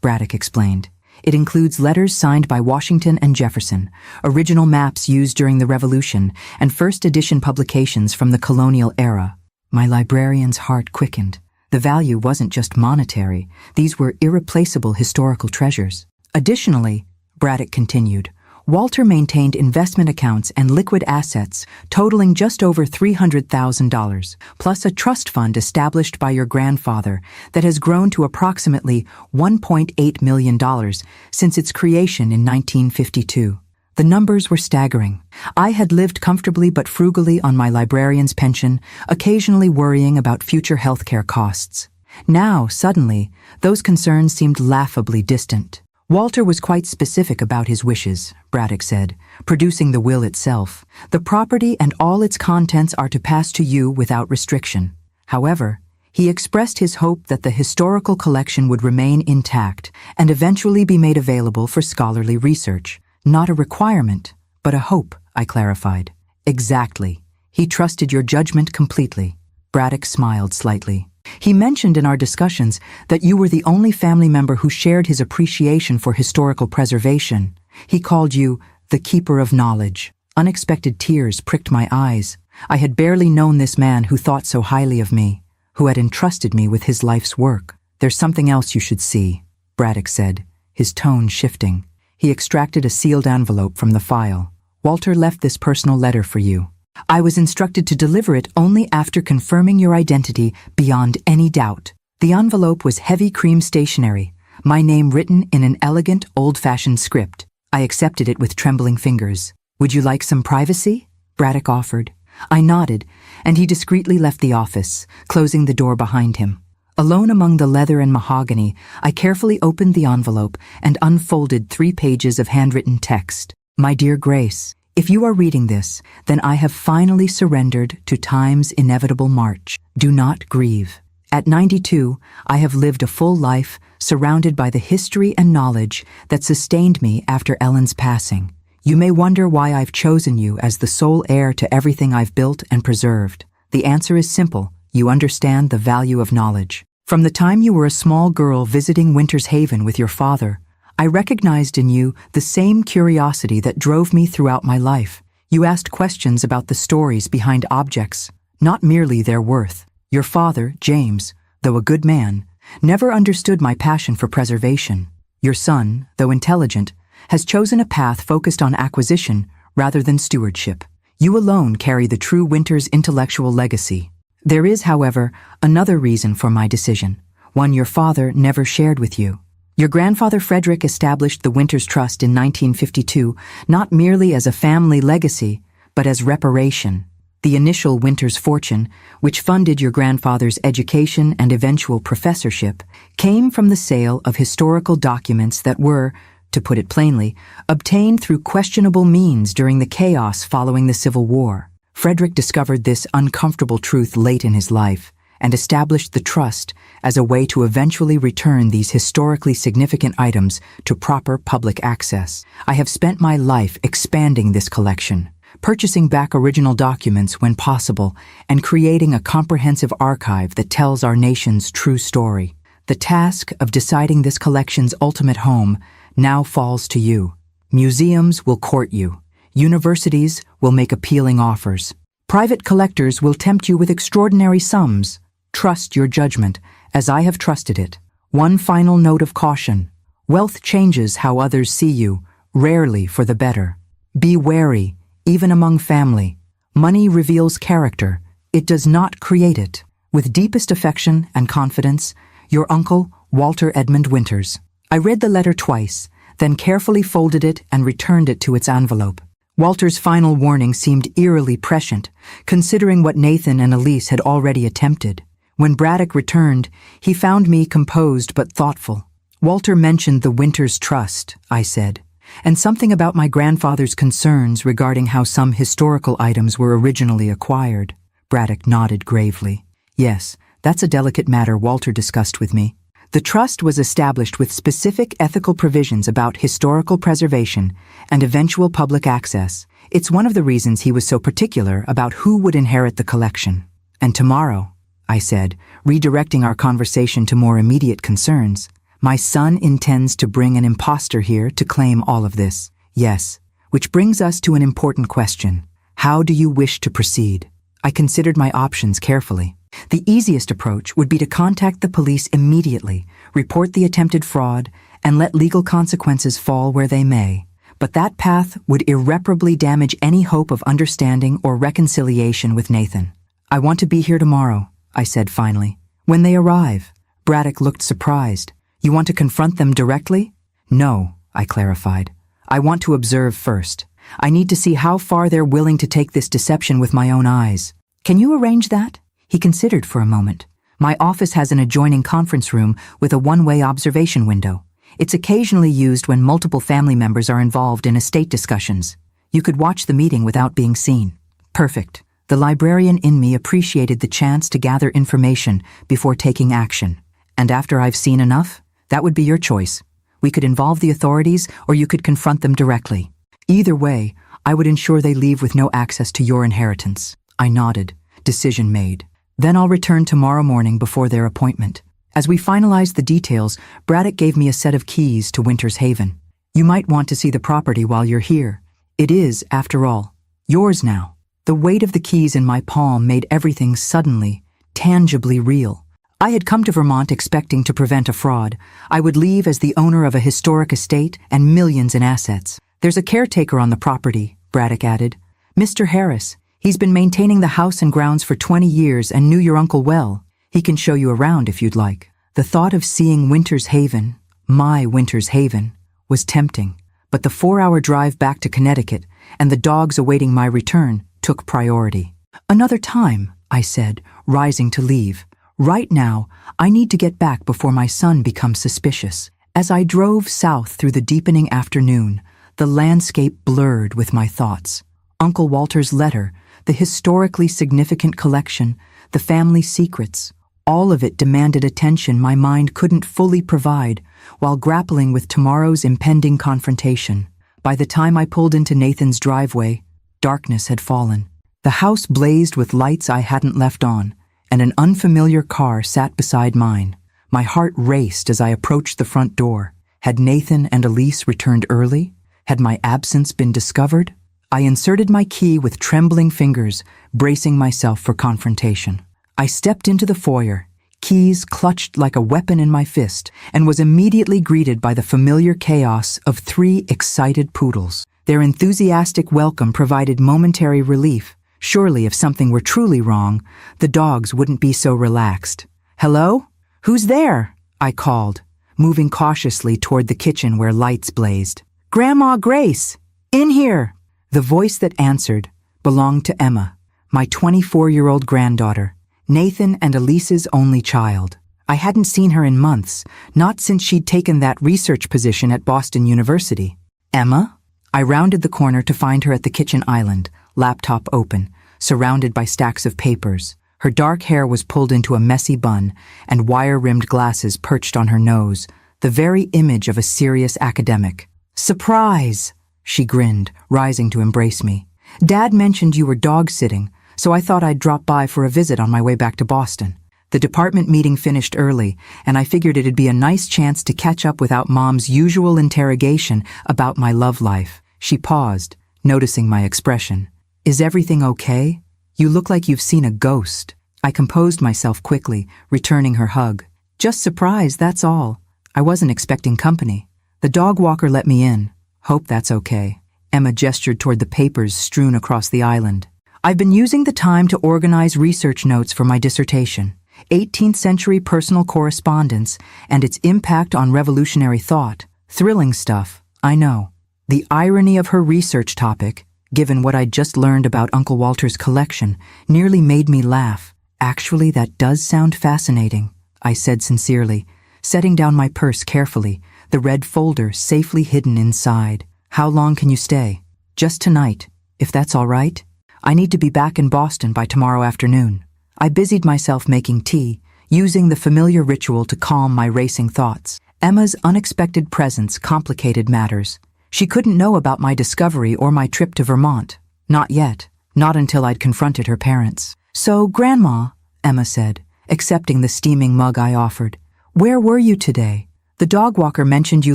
Braddock explained. It includes letters signed by Washington and Jefferson, original maps used during the Revolution, and first edition publications from the colonial era. My librarian's heart quickened. The value wasn't just monetary. These were irreplaceable historical treasures. Additionally, Braddock continued, Walter maintained investment accounts and liquid assets totaling just over $300,000, plus a trust fund established by your grandfather that has grown to approximately $1.8 million since its creation in 1952. The numbers were staggering. I had lived comfortably but frugally on my librarian's pension, occasionally worrying about future healthcare costs. Now, suddenly, those concerns seemed laughably distant. Walter was quite specific about his wishes, Braddock said, producing the will itself. The property and all its contents are to pass to you without restriction. However, he expressed his hope that the historical collection would remain intact and eventually be made available for scholarly research. Not a requirement, but a hope, I clarified. Exactly. He trusted your judgment completely. Braddock smiled slightly. He mentioned in our discussions that you were the only family member who shared his appreciation for historical preservation. He called you the keeper of knowledge. Unexpected tears pricked my eyes. I had barely known this man who thought so highly of me, who had entrusted me with his life's work. There's something else you should see, Braddock said, his tone shifting. He extracted a sealed envelope from the file. Walter left this personal letter for you. I was instructed to deliver it only after confirming your identity beyond any doubt. The envelope was heavy cream stationery, my name written in an elegant, old-fashioned script. I accepted it with trembling fingers. Would you like some privacy? Braddock offered. I nodded, and he discreetly left the office, closing the door behind him. Alone among the leather and mahogany, I carefully opened the envelope and unfolded 3 pages of handwritten text. My dear Grace, if you are reading this, then I have finally surrendered to time's inevitable march. Do not grieve. At 92, I have lived a full life, surrounded by the history and knowledge that sustained me after Ellen's passing. You may wonder why I've chosen you as the sole heir to everything I've built and preserved. The answer is simple. You understand the value of knowledge. From the time you were a small girl visiting Winters Haven with your father, I recognized in you the same curiosity that drove me throughout my life. You asked questions about the stories behind objects, not merely their worth. Your father, James, though a good man, never understood my passion for preservation. Your son, though intelligent, has chosen a path focused on acquisition rather than stewardship. You alone carry the true Winters intellectual legacy. There is, however, another reason for my decision, one your father never shared with you. Your grandfather Frederick established the Winters Trust in 1952 not merely as a family legacy, but as reparation. The initial Winters fortune, which funded your grandfather's education and eventual professorship, came from the sale of historical documents that were, to put it plainly, obtained through questionable means during the chaos following the Civil War. Frederick discovered this uncomfortable truth late in his life and established the trust as a way to eventually return these historically significant items to proper public access. I have spent my life expanding this collection, purchasing back original documents when possible, and creating a comprehensive archive that tells our nation's true story. The task of deciding this collection's ultimate home now falls to you. Museums will court you. Universities will make appealing offers. Private collectors will tempt you with extraordinary sums. Trust your judgment, as I have trusted it. One final note of caution. Wealth changes how others see you, rarely for the better. Be wary, even among family. Money reveals character. It does not create it. With deepest affection and confidence, your uncle, Walter Edmund Winters. I read the letter twice, then carefully folded it and returned it to its envelope. Walter's final warning seemed eerily prescient, considering what Nathan and Elise had already attempted. When Braddock returned, he found me composed but thoughtful. Walter mentioned the Winters Trust, I said, and something about my grandfather's concerns regarding how some historical items were originally acquired. Braddock nodded gravely. Yes, that's a delicate matter Walter discussed with me. The trust was established with specific ethical provisions about historical preservation and eventual public access. It's one of the reasons he was so particular about who would inherit the collection. And tomorrow, I said, redirecting our conversation to more immediate concerns, my son intends to bring an impostor here to claim all of this. Yes, which brings us to an important question. How do you wish to proceed? I considered my options carefully. The easiest approach would be to contact the police immediately, report the attempted fraud, and let legal consequences fall where they may. But that path would irreparably damage any hope of understanding or reconciliation with Nathan. I want to be here tomorrow, I said finally. When they arrive. Braddock looked surprised. You want to confront them directly? No, I clarified. I want to observe first. I need to see how far they're willing to take this deception with my own eyes. Can you arrange that? He considered for a moment. My office has an adjoining conference room with a one-way observation window. It's occasionally used when multiple family members are involved in estate discussions. You could watch the meeting without being seen. Perfect. The librarian in me appreciated the chance to gather information before taking action. And after I've seen enough, that would be your choice. We could involve the authorities, or you could confront them directly. Either way, I would ensure they leave with no access to your inheritance. I nodded. Decision made. Then I'll return tomorrow morning before their appointment. As we finalized the details, Braddock gave me a set of keys to Winters Haven. You might want to see the property while you're here. It is, after all, yours now. The weight of the keys in my palm made everything suddenly, tangibly real. I had come to Vermont expecting to prevent a fraud. I would leave as the owner of a historic estate and millions in assets. There's a caretaker on the property, Braddock added. Mr. Harris. He's been maintaining the house and grounds for 20 years and knew your uncle well. He can show you around if you'd like. The thought of seeing Winters Haven, my Winters Haven, was tempting. But the 4-hour drive back to Connecticut and the dogs awaiting my return took priority. Another time, I said, rising to leave. Right now, I need to get back before my son becomes suspicious. As I drove south through the deepening afternoon, the landscape blurred with my thoughts. Uncle Walter's letter, the historically significant collection, the family secrets, all of it demanded attention my mind couldn't fully provide while grappling with tomorrow's impending confrontation. By the time I pulled into Nathan's driveway, darkness had fallen. The house blazed with lights I hadn't left on, and an unfamiliar car sat beside mine. My heart raced as I approached the front door. Had Nathan and Elise returned early? Had my absence been discovered? I inserted my key with trembling fingers, bracing myself for confrontation. I stepped into the foyer, keys clutched like a weapon in my fist, and was immediately greeted by the familiar chaos of 3 excited poodles. Their enthusiastic welcome provided momentary relief. Surely, if something were truly wrong, the dogs wouldn't be so relaxed. "Hello? Who's there?" I called, moving cautiously toward the kitchen where lights blazed. "Grandma Grace! In here!" The voice that answered belonged to Emma, my 24-year-old granddaughter, Nathan and Elise's only child. I hadn't seen her in months, not since she'd taken that research position at Boston University. "Emma?" I rounded the corner to find her at the kitchen island, laptop open, surrounded by stacks of papers. Her dark hair was pulled into a messy bun, and wire-rimmed glasses perched on her nose, the very image of a serious academic. "Surprise!" she grinned, rising to embrace me. "Dad mentioned you were dog-sitting, so I thought I'd drop by for a visit on my way back to Boston. The department meeting finished early, and I figured it'd be a nice chance to catch up without Mom's usual interrogation about my love life." She paused, noticing my expression. "Is everything okay? You look like you've seen a ghost." I composed myself quickly, returning her hug. "Just surprised, that's all. I wasn't expecting company. The dog walker let me in. Hope that's okay." Emma gestured toward the papers strewn across the island. "I've been using the time to organize research notes for my dissertation, 18th century personal correspondence and its impact on revolutionary thought. Thrilling stuff, I know." The irony of her research topic, given what I'd just learned about Uncle Walter's collection, nearly made me laugh. "Actually, that does sound fascinating," I said sincerely, setting down my purse carefully, the red folder safely hidden inside. "How long can you stay?" "Just tonight, if that's all right. I need to be back in Boston by tomorrow afternoon." I busied myself making tea, using the familiar ritual to calm my racing thoughts. Emma's unexpected presence complicated matters. She couldn't know about my discovery or my trip to Vermont. Not yet, not until I'd confronted her parents. "So, Grandma," Emma said, accepting the steaming mug I offered, "where were you today? The dog walker mentioned you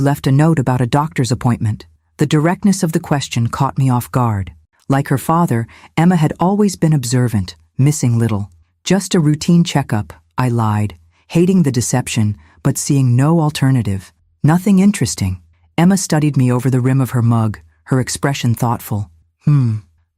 left a note about a doctor's appointment." The directness of the question caught me off guard. Like her father, Emma had always been observant, missing little. "Just a routine checkup," I lied, hating the deception, but seeing no alternative. "Nothing interesting." Emma studied me over the rim of her mug, her expression thoughtful.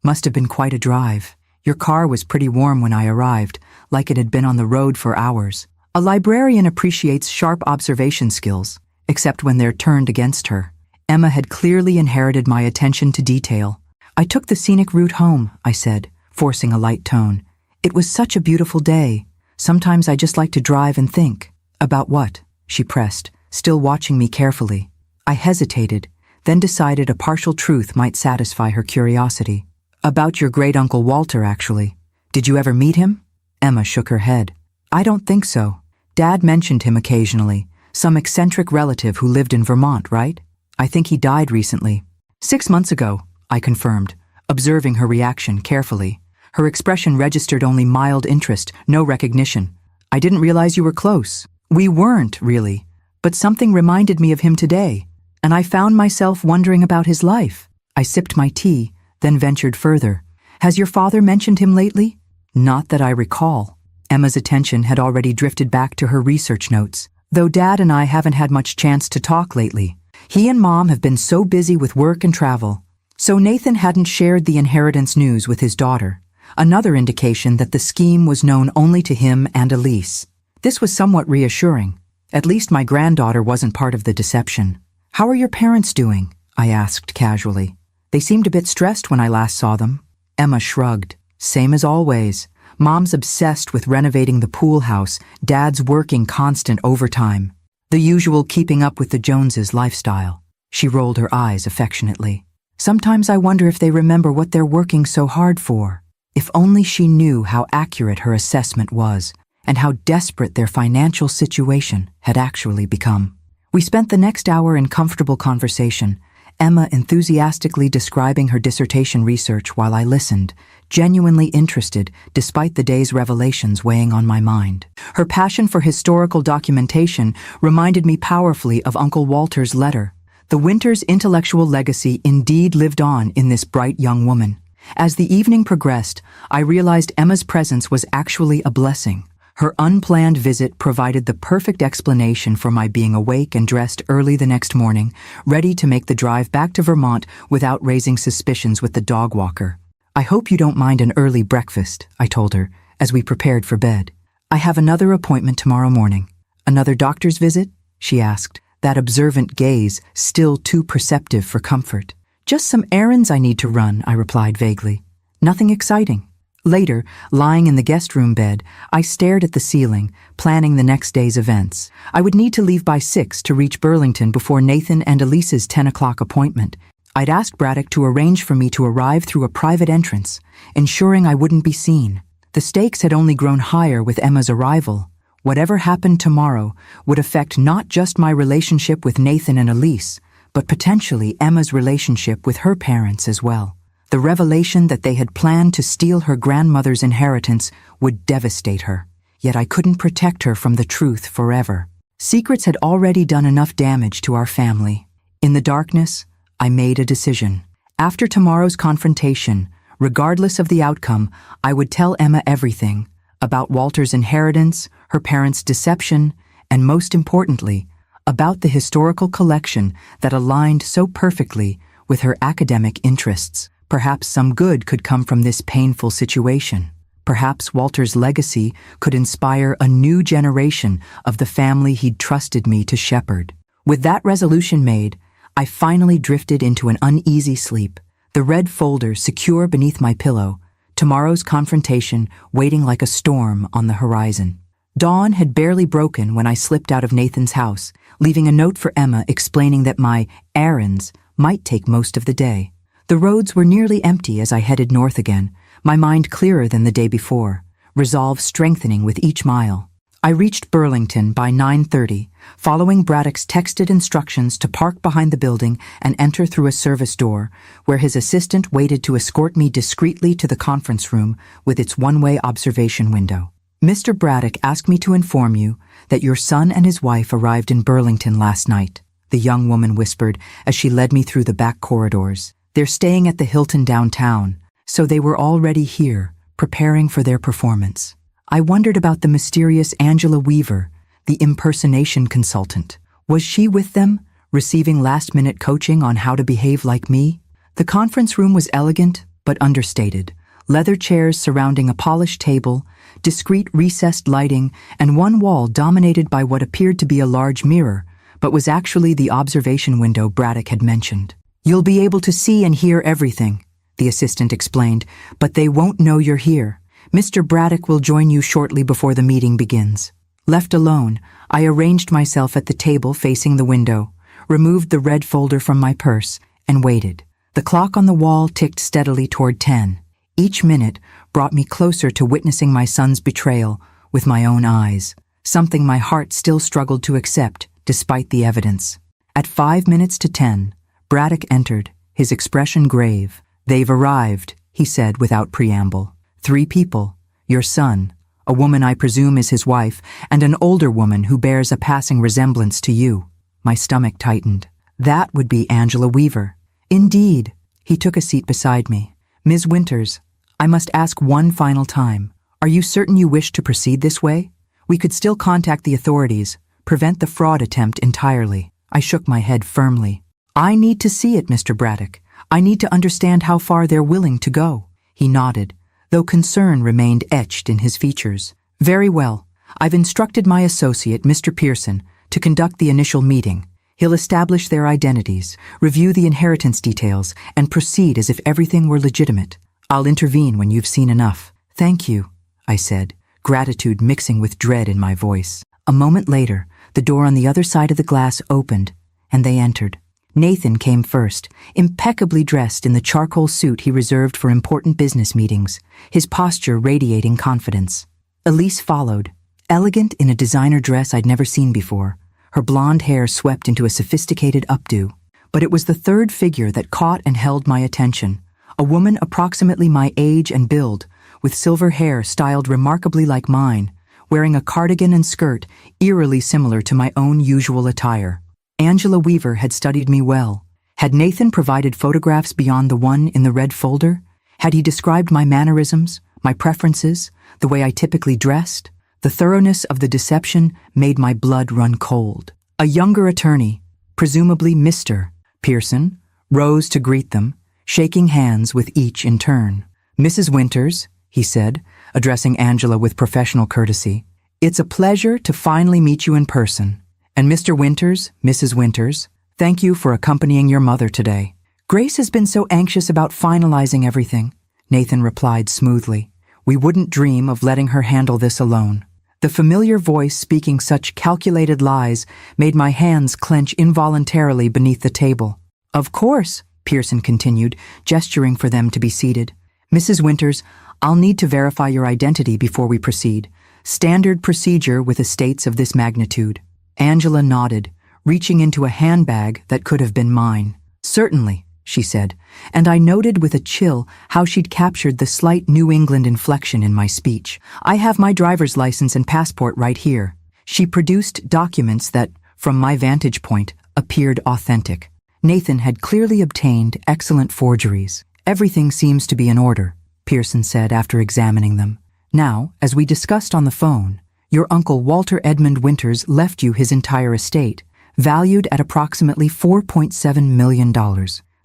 Must have been quite a drive. Your car was pretty warm when I arrived, like it had been on the road for hours." A librarian appreciates sharp observation skills, except when they're turned against her. Emma had clearly inherited my attention to detail. "I took the scenic route home," I said, forcing a light tone. "It was such a beautiful day. Sometimes I just like to drive and think." "About what?" she pressed, still watching me carefully. I hesitated, then decided a partial truth might satisfy her curiosity. "About your great-uncle Walter, actually. Did you ever meet him?" Emma shook her head. "I don't think so. Dad mentioned him occasionally. Some eccentric relative who lived in Vermont, right? I think he died recently." 6 months ago, I confirmed, observing her reaction carefully. Her expression registered only mild interest, no recognition. "I didn't realize you were close." "We weren't, really. But something reminded me of him today, and I found myself wondering about his life." I sipped my tea, then ventured further. "Has your father mentioned him lately?" "Not that I recall." Emma's attention had already drifted back to her research notes. "Though Dad and I haven't had much chance to talk lately. He and Mom have been so busy with work and travel." So Nathan hadn't shared the inheritance news with his daughter, another indication that the scheme was known only to him and Elise. This was somewhat reassuring. At least my granddaughter wasn't part of the deception. "How are your parents doing?" I asked casually. "They seemed a bit stressed when I last saw them." Emma shrugged. "Same as always. Mom's obsessed with renovating the pool house, Dad's working constant overtime. The usual keeping up with the Joneses lifestyle." She rolled her eyes affectionately. "Sometimes I wonder if they remember what they're working so hard for. If only she knew how accurate her assessment was, and how desperate their financial situation had actually become." We spent the next hour in comfortable conversation, Emma enthusiastically describing her dissertation research while I listened, genuinely interested despite the day's revelations weighing on my mind. Her passion for historical documentation reminded me powerfully of Uncle Walter's letter. The winter's intellectual legacy indeed lived on in this bright young woman. As the evening progressed, I realized Emma's presence was actually a blessing. Her unplanned visit provided the perfect explanation for my being awake and dressed early the next morning, ready to make the drive back to Vermont without raising suspicions with the dog walker. "I hope you don't mind an early breakfast," I told her, as we prepared for bed. "I have another appointment tomorrow morning." "Another doctor's visit?" she asked, that observant gaze still too perceptive for comfort. "Just some errands I need to run," I replied vaguely. "Nothing exciting." Later, lying in the guest room bed, I stared at the ceiling, planning the next day's events. I would need to leave by 6 to reach Burlington before Nathan and Elise's 10 o'clock appointment. I'd asked Braddock to arrange for me to arrive through a private entrance, ensuring I wouldn't be seen. The stakes had only grown higher with Emma's arrival. Whatever happened tomorrow would affect not just my relationship with Nathan and Elise, but potentially Emma's relationship with her parents as well. The revelation that they had planned to steal her grandmother's inheritance would devastate her. Yet I couldn't protect her from the truth forever. Secrets had already done enough damage to our family. In the darkness, I made a decision. After tomorrow's confrontation, regardless of the outcome, I would tell Emma everything about Walter's inheritance, her parents' deception, and most importantly, about the historical collection that aligned so perfectly with her academic interests. Perhaps some good could come from this painful situation. Perhaps Walter's legacy could inspire a new generation of the family he'd trusted me to shepherd. With that resolution made, I finally drifted into an uneasy sleep, the red folder secure beneath my pillow, tomorrow's confrontation waiting like a storm on the horizon. Dawn had barely broken when I slipped out of Nathan's house, leaving a note for Emma explaining that my errands might take most of the day. The roads were nearly empty as I headed north again, my mind clearer than the day before, resolve strengthening with each mile. I reached Burlington by 9:30, following Braddock's texted instructions to park behind the building and enter through a service door, where his assistant waited to escort me discreetly to the conference room with its one-way observation window. "Mr. Braddock asked me to inform you that your son and his wife arrived in Burlington last night," the young woman whispered as she led me through the back corridors. "They're staying at the Hilton downtown, so they were already here, preparing for their performance." I wondered about the mysterious Angela Weaver, the impersonation consultant. Was she with them, receiving last-minute coaching on how to behave like me? The conference room was elegant but understated. Leather chairs surrounding a polished table, discreet recessed lighting, and one wall dominated by what appeared to be a large mirror, but was actually the observation window Braddock had mentioned. "You'll be able to see and hear everything," the assistant explained, "but they won't know you're here. Mr. Braddock will join you shortly before the meeting begins." Left alone, I arranged myself at the table facing the window, removed the red folder from my purse, and waited. The clock on the wall ticked steadily toward 10. Each minute brought me closer to witnessing my son's betrayal with my own eyes, something my heart still struggled to accept despite the evidence. At 5 minutes to 10, Braddock entered, his expression grave. "They've arrived," he said without preamble. "3 people, your son, a woman I presume is his wife, and an older woman who bears a passing resemblance to you." My stomach tightened. That would be Angela Weaver. Indeed. He took a seat beside me. "Ms. Winters, I must ask one final time. Are you certain you wish to proceed this way? We could still contact the authorities, prevent the fraud attempt entirely." I shook my head firmly. "I need to see it, Mr. Braddock. I need to understand how far they're willing to go." He nodded, though concern remained etched in his features. "Very well. I've instructed my associate, Mr. Pearson, to conduct the initial meeting. He'll establish their identities, review the inheritance details, and proceed as if everything were legitimate. I'll intervene when you've seen enough." "Thank you," I said, gratitude mixing with dread in my voice. A moment later, the door on the other side of the glass opened, and they entered. Nathan came first, impeccably dressed in the charcoal suit he reserved for important business meetings, his posture radiating confidence. Elise followed, elegant in a designer dress I'd never seen before, her blonde hair swept into a sophisticated updo. But it was the third figure that caught and held my attention, a woman approximately my age and build, with silver hair styled remarkably like mine, wearing a cardigan and skirt eerily similar to my own usual attire. Angela Weaver had studied me well. Had Nathan provided photographs beyond the one in the red folder? Had he described my mannerisms, my preferences, the way I typically dressed? The thoroughness of the deception made my blood run cold. A younger attorney, presumably Mr. Pearson, rose to greet them, shaking hands with each in turn. "Mrs. Winters," he said, addressing Angela with professional courtesy, "it's a pleasure to finally meet you in person. And Mr. Winters, Mrs. Winters, thank you for accompanying your mother today." "Grace has been so anxious about finalizing everything," Nathan replied smoothly. "We wouldn't dream of letting her handle this alone." The familiar voice speaking such calculated lies made my hands clench involuntarily beneath the table. "Of course," Pearson continued, gesturing for them to be seated. Mrs. Winters, I'll need to verify your identity before we proceed. Standard procedure with estates of this magnitude. Angela nodded, reaching into a handbag that could have been mine. Certainly, she said, and I noted with a chill how she'd captured the slight New England inflection in my speech. I have my driver's license and passport right here. She produced documents that, from my vantage point, appeared authentic. Nathan had clearly obtained excellent forgeries. Everything seems to be in order, Pearson said after examining them. Now, as we discussed on the phone, your uncle Walter Edmund Winters left you his entire estate, valued at approximately $4.7 million.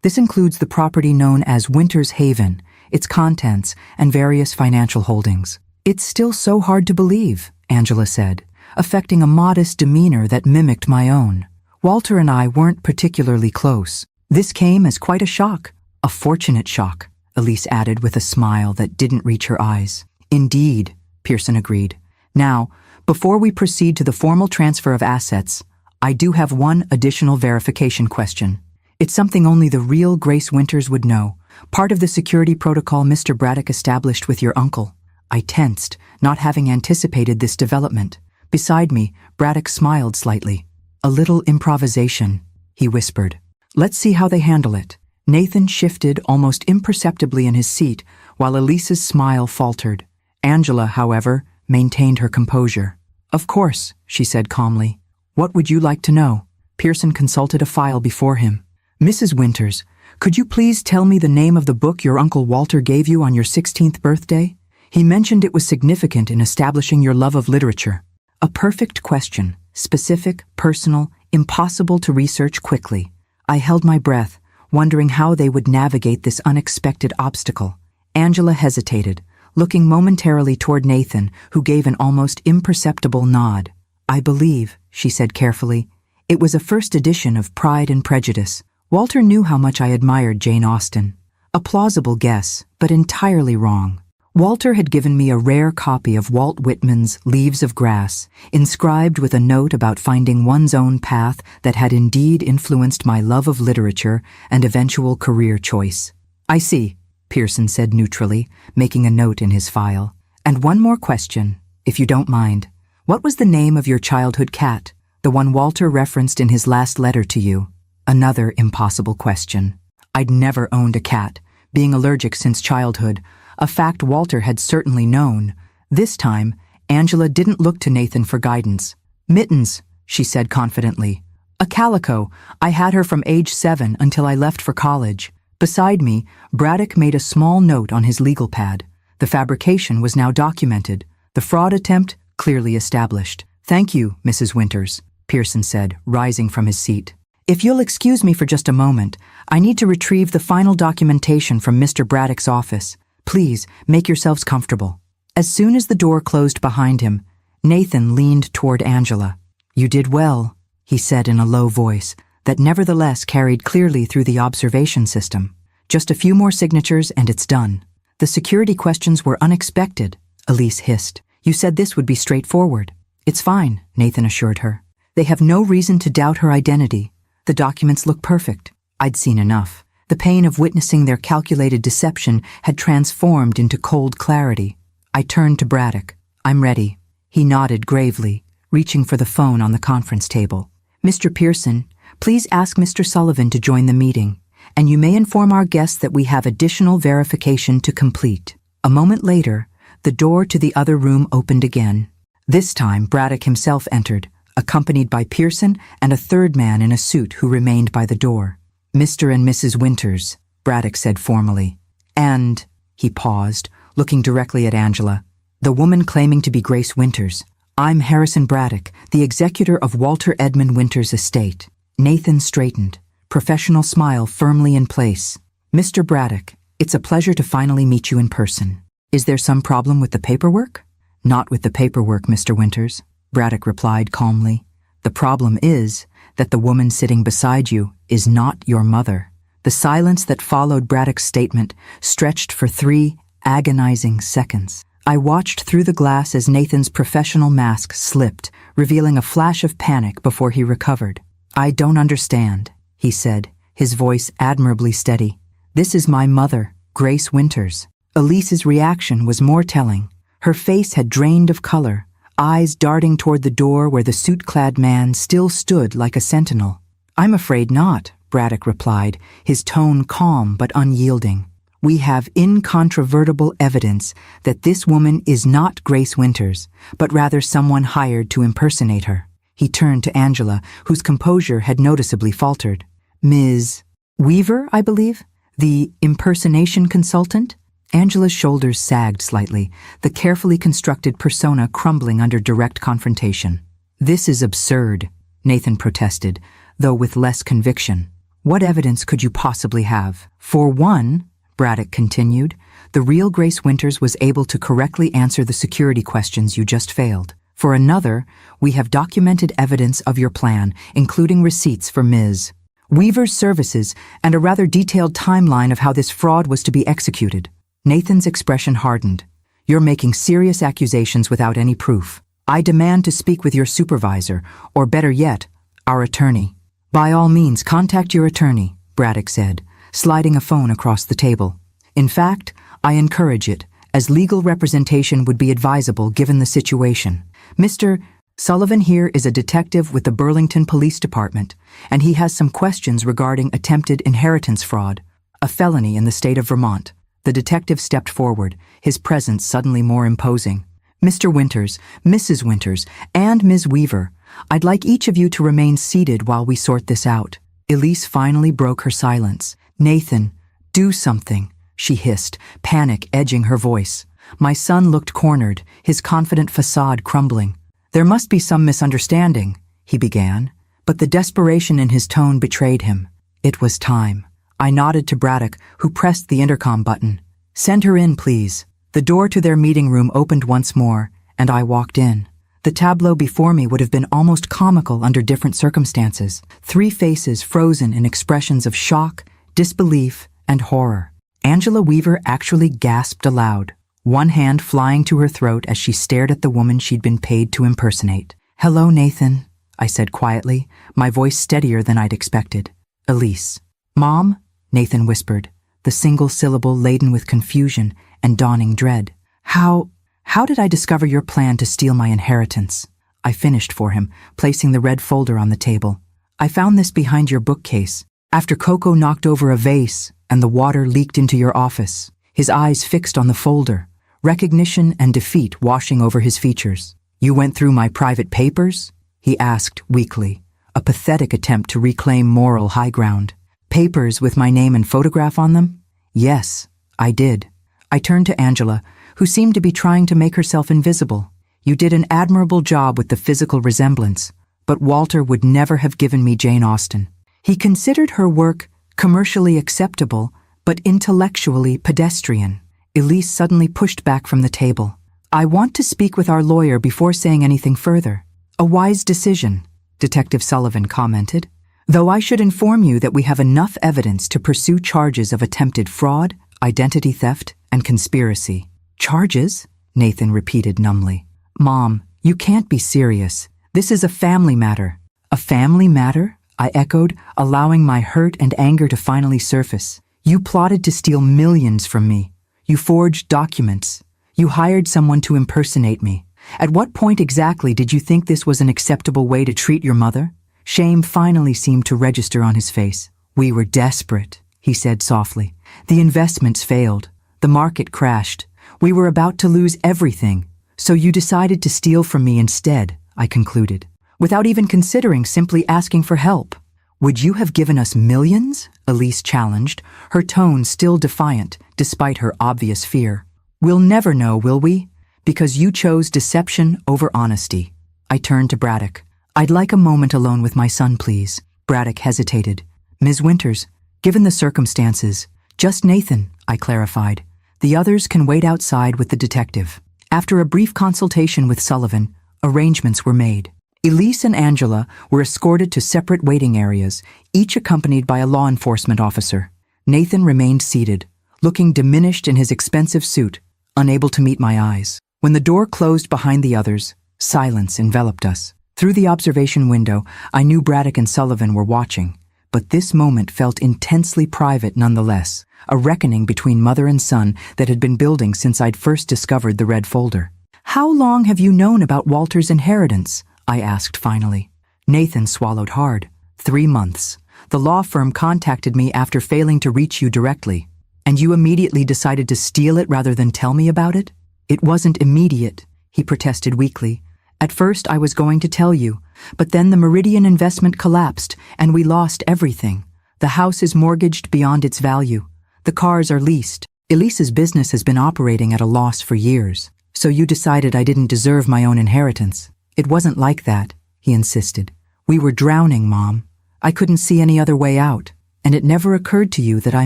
This includes the property known as Winters Haven, its contents, and various financial holdings. It's still so hard to believe, Angela said, affecting a modest demeanor that mimicked my own. Walter and I weren't particularly close. This came as quite a shock. A fortunate shock, Elise added with a smile that didn't reach her eyes. Indeed, Pearson agreed. Now, before we proceed to the formal transfer of assets, I do have one additional verification question. It's something only the real Grace Winters would know, part of the security protocol Mr. Braddock established with your uncle. I tensed, not having anticipated this development. Beside me, Braddock smiled slightly. A little improvisation, he whispered. Let's see how they handle it. Nathan shifted almost imperceptibly in his seat, while Elise's smile faltered. Angela, however, maintained her composure. Of course, she said calmly. What would you like to know? Pearson consulted a file before him. Mrs. Winters, could you please tell me the name of the book your Uncle Walter gave you on your 16th birthday? He mentioned it was significant in establishing your love of literature. A perfect question, specific, personal, impossible to research quickly. I held my breath, wondering how they would navigate this unexpected obstacle. Angela hesitated, looking momentarily toward Nathan, who gave an almost imperceptible nod. I believe, she said carefully, it was a first edition of Pride and Prejudice. Walter knew how much I admired Jane Austen. A plausible guess, but entirely wrong. Walter had given me a rare copy of Walt Whitman's Leaves of Grass, inscribed with a note about finding one's own path that had indeed influenced my love of literature and eventual career choice. I see, Pearson said neutrally, making a note in his file. And one more question, if you don't mind. What was the name of your childhood cat, the one Walter referenced in his last letter to you? Another impossible question. I'd never owned a cat, being allergic since childhood, a fact Walter had certainly known. This time, Angela didn't look to Nathan for guidance. Mittens, she said confidently. A calico. I had her from age 7 until I left for college. Beside me, Braddock made a small note on his legal pad. The fabrication was now documented. The fraud attempt clearly established. Thank you, Mrs. Winters, Pearson said, rising from his seat. If you'll excuse me for just a moment, I need to retrieve the final documentation from Mr. Braddock's office. Please, make yourselves comfortable. As soon as the door closed behind him, Nathan leaned toward Angela. You did well, he said in a low voice that nevertheless carried clearly through the observation system. Just a few more signatures and it's done. The security questions were unexpected, Elise hissed. You said this would be straightforward. It's fine, Nathan assured her. They have no reason to doubt her identity. The documents look perfect. I'd seen enough. The pain of witnessing their calculated deception had transformed into cold clarity. I turned to Braddock. I'm ready. He nodded gravely, reaching for the phone on the conference table. Mr. Pearson, please ask Mr. Sullivan to join the meeting, and you may inform our guests that we have additional verification to complete. A moment later, the door to the other room opened again. This time, Braddock himself entered, accompanied by Pearson and a third man in a suit who remained by the door. Mr. and Mrs. Winters, Braddock said formally. And, he paused, looking directly at Angela, the woman claiming to be Grace Winters. I'm Harrison Braddock, the executor of Walter Edmund Winters' estate. Nathan straightened, professional smile firmly in place. Mr. Braddock, it's a pleasure to finally meet you in person. Is there some problem with the paperwork? Not with the paperwork, Mr. Winters, Braddock replied calmly. The problem is that the woman sitting beside you is not your mother. The silence that followed Braddock's statement stretched for 3 agonizing seconds. I watched through the glass as Nathan's professional mask slipped, revealing a flash of panic before he recovered. I don't understand, he said, his voice admirably steady. "This is my mother, Grace Winters." Elise's reaction was more telling. Her face had drained of color, eyes darting toward the door where the suit-clad man still stood like a sentinel. "I'm afraid not," Braddock replied, his tone calm but unyielding. "We have incontrovertible evidence that this woman is not Grace Winters, but rather someone hired to impersonate her." He turned to Angela, whose composure had noticeably faltered. "Ms. Weaver, I believe? The impersonation consultant?" Angela's shoulders sagged slightly, the carefully constructed persona crumbling under direct confrontation. "This is absurd," Nathan protested, though with less conviction. "What evidence could you possibly have? For one," Braddock continued, "the real Grace Winters was able to correctly answer the security questions you just failed. For another, we have documented evidence of your plan, including receipts for Ms. Weaver's services and a rather detailed timeline of how this fraud was to be executed." Nathan's expression hardened. "You're making serious accusations without any proof. I demand to speak with your supervisor, or better yet, our attorney." "By all means, contact your attorney," Braddock said, sliding a phone across the table. "In fact, I encourage it, as legal representation would be advisable given the situation. Mr. Sullivan here is a detective with the Burlington Police Department, and he has some questions regarding attempted inheritance fraud, a felony in the state of Vermont." The detective stepped forward, his presence suddenly more imposing. "Mr. Winters, Mrs. Winters, and Ms. Weaver, I'd like each of you to remain seated while we sort this out." Elise finally broke her silence. "Nathan, do something," she hissed, panic edging her voice. My son looked cornered, his confident facade crumbling. "There must be some misunderstanding," he began, but the desperation in his tone betrayed him. It was time. I nodded to Braddock, who pressed the intercom button. "Send her in, please." The door to their meeting room opened once more, and I walked in. The tableau before me would have been almost comical under different circumstances. 3 faces frozen in expressions of shock, disbelief, and horror. Angela Weaver actually gasped aloud, one hand flying to her throat as she stared at the woman she'd been paid to impersonate. "Hello, Nathan," I said quietly, my voice steadier than I'd expected. "Elise." "Mom?" Nathan whispered, the single syllable laden with confusion and dawning dread. How did I discover your plan to steal my inheritance?" I finished for him, placing the red folder on the table. "I found this behind your bookcase, after Coco knocked over a vase and the water leaked into your office." His eyes fixed on the folder, recognition and defeat washing over his features. "You went through my private papers?" he asked weakly, a pathetic attempt to reclaim moral high ground. "Papers with my name and photograph on them?" "Yes, I did." I turned to Angela, who seemed to be trying to make herself invisible. "You did an admirable job with the physical resemblance, but Walter would never have given me Jane Austen. He considered her work commercially acceptable, but intellectually pedestrian." Elise suddenly pushed back from the table. "I want to speak with our lawyer before saying anything further." "A wise decision," Detective Sullivan commented. "Though I should inform you that we have enough evidence to pursue charges of attempted fraud, identity theft, and conspiracy." "Charges?" Nathan repeated numbly. "Mom, you can't be serious. This is a family matter." "A family matter?" I echoed, allowing my hurt and anger to finally surface. "You plotted to steal millions from me. You forged documents. You hired someone to impersonate me. At what point exactly did you think this was an acceptable way to treat your mother?" Shame finally seemed to register on his face. "We were desperate," he said softly. "The investments failed. The market crashed. We were about to lose everything. So you decided to steal from me instead," I concluded, without even considering simply asking for help. "Would you have given us millions?" Elise challenged, her tone still defiant, despite her obvious fear. "We'll never know, will we? Because you chose deception over honesty." I turned to Braddock. "I'd like a moment alone with my son, please." Braddock hesitated. "Ms. Winters, given the circumstances, just Nathan," I clarified. "The others can wait outside with the detective." After a brief consultation with Sullivan, arrangements were made. Elise and Angela were escorted to separate waiting areas, each accompanied by a law enforcement officer. Nathan remained seated, looking diminished in his expensive suit, unable to meet my eyes. When the door closed behind the others, silence enveloped us. Through the observation window, I knew Braddock and Sullivan were watching, but this moment felt intensely private nonetheless, a reckoning between mother and son that had been building since I'd first discovered the red folder. "How long have you known about Walter's inheritance?" I asked finally. Nathan swallowed hard. 3 months. The law firm contacted me after failing to reach you directly. And you immediately decided to steal it rather than tell me about it? "It wasn't immediate," he protested weakly. "At first I was going to tell you, but then the Meridian investment collapsed and we lost everything. The house is mortgaged beyond its value. The cars are leased. Elise's business has been operating at a loss for years. So you decided I didn't deserve my own inheritance." "It wasn't like that," he insisted. "We were drowning, Mom. I couldn't see any other way out. And it never occurred to you that I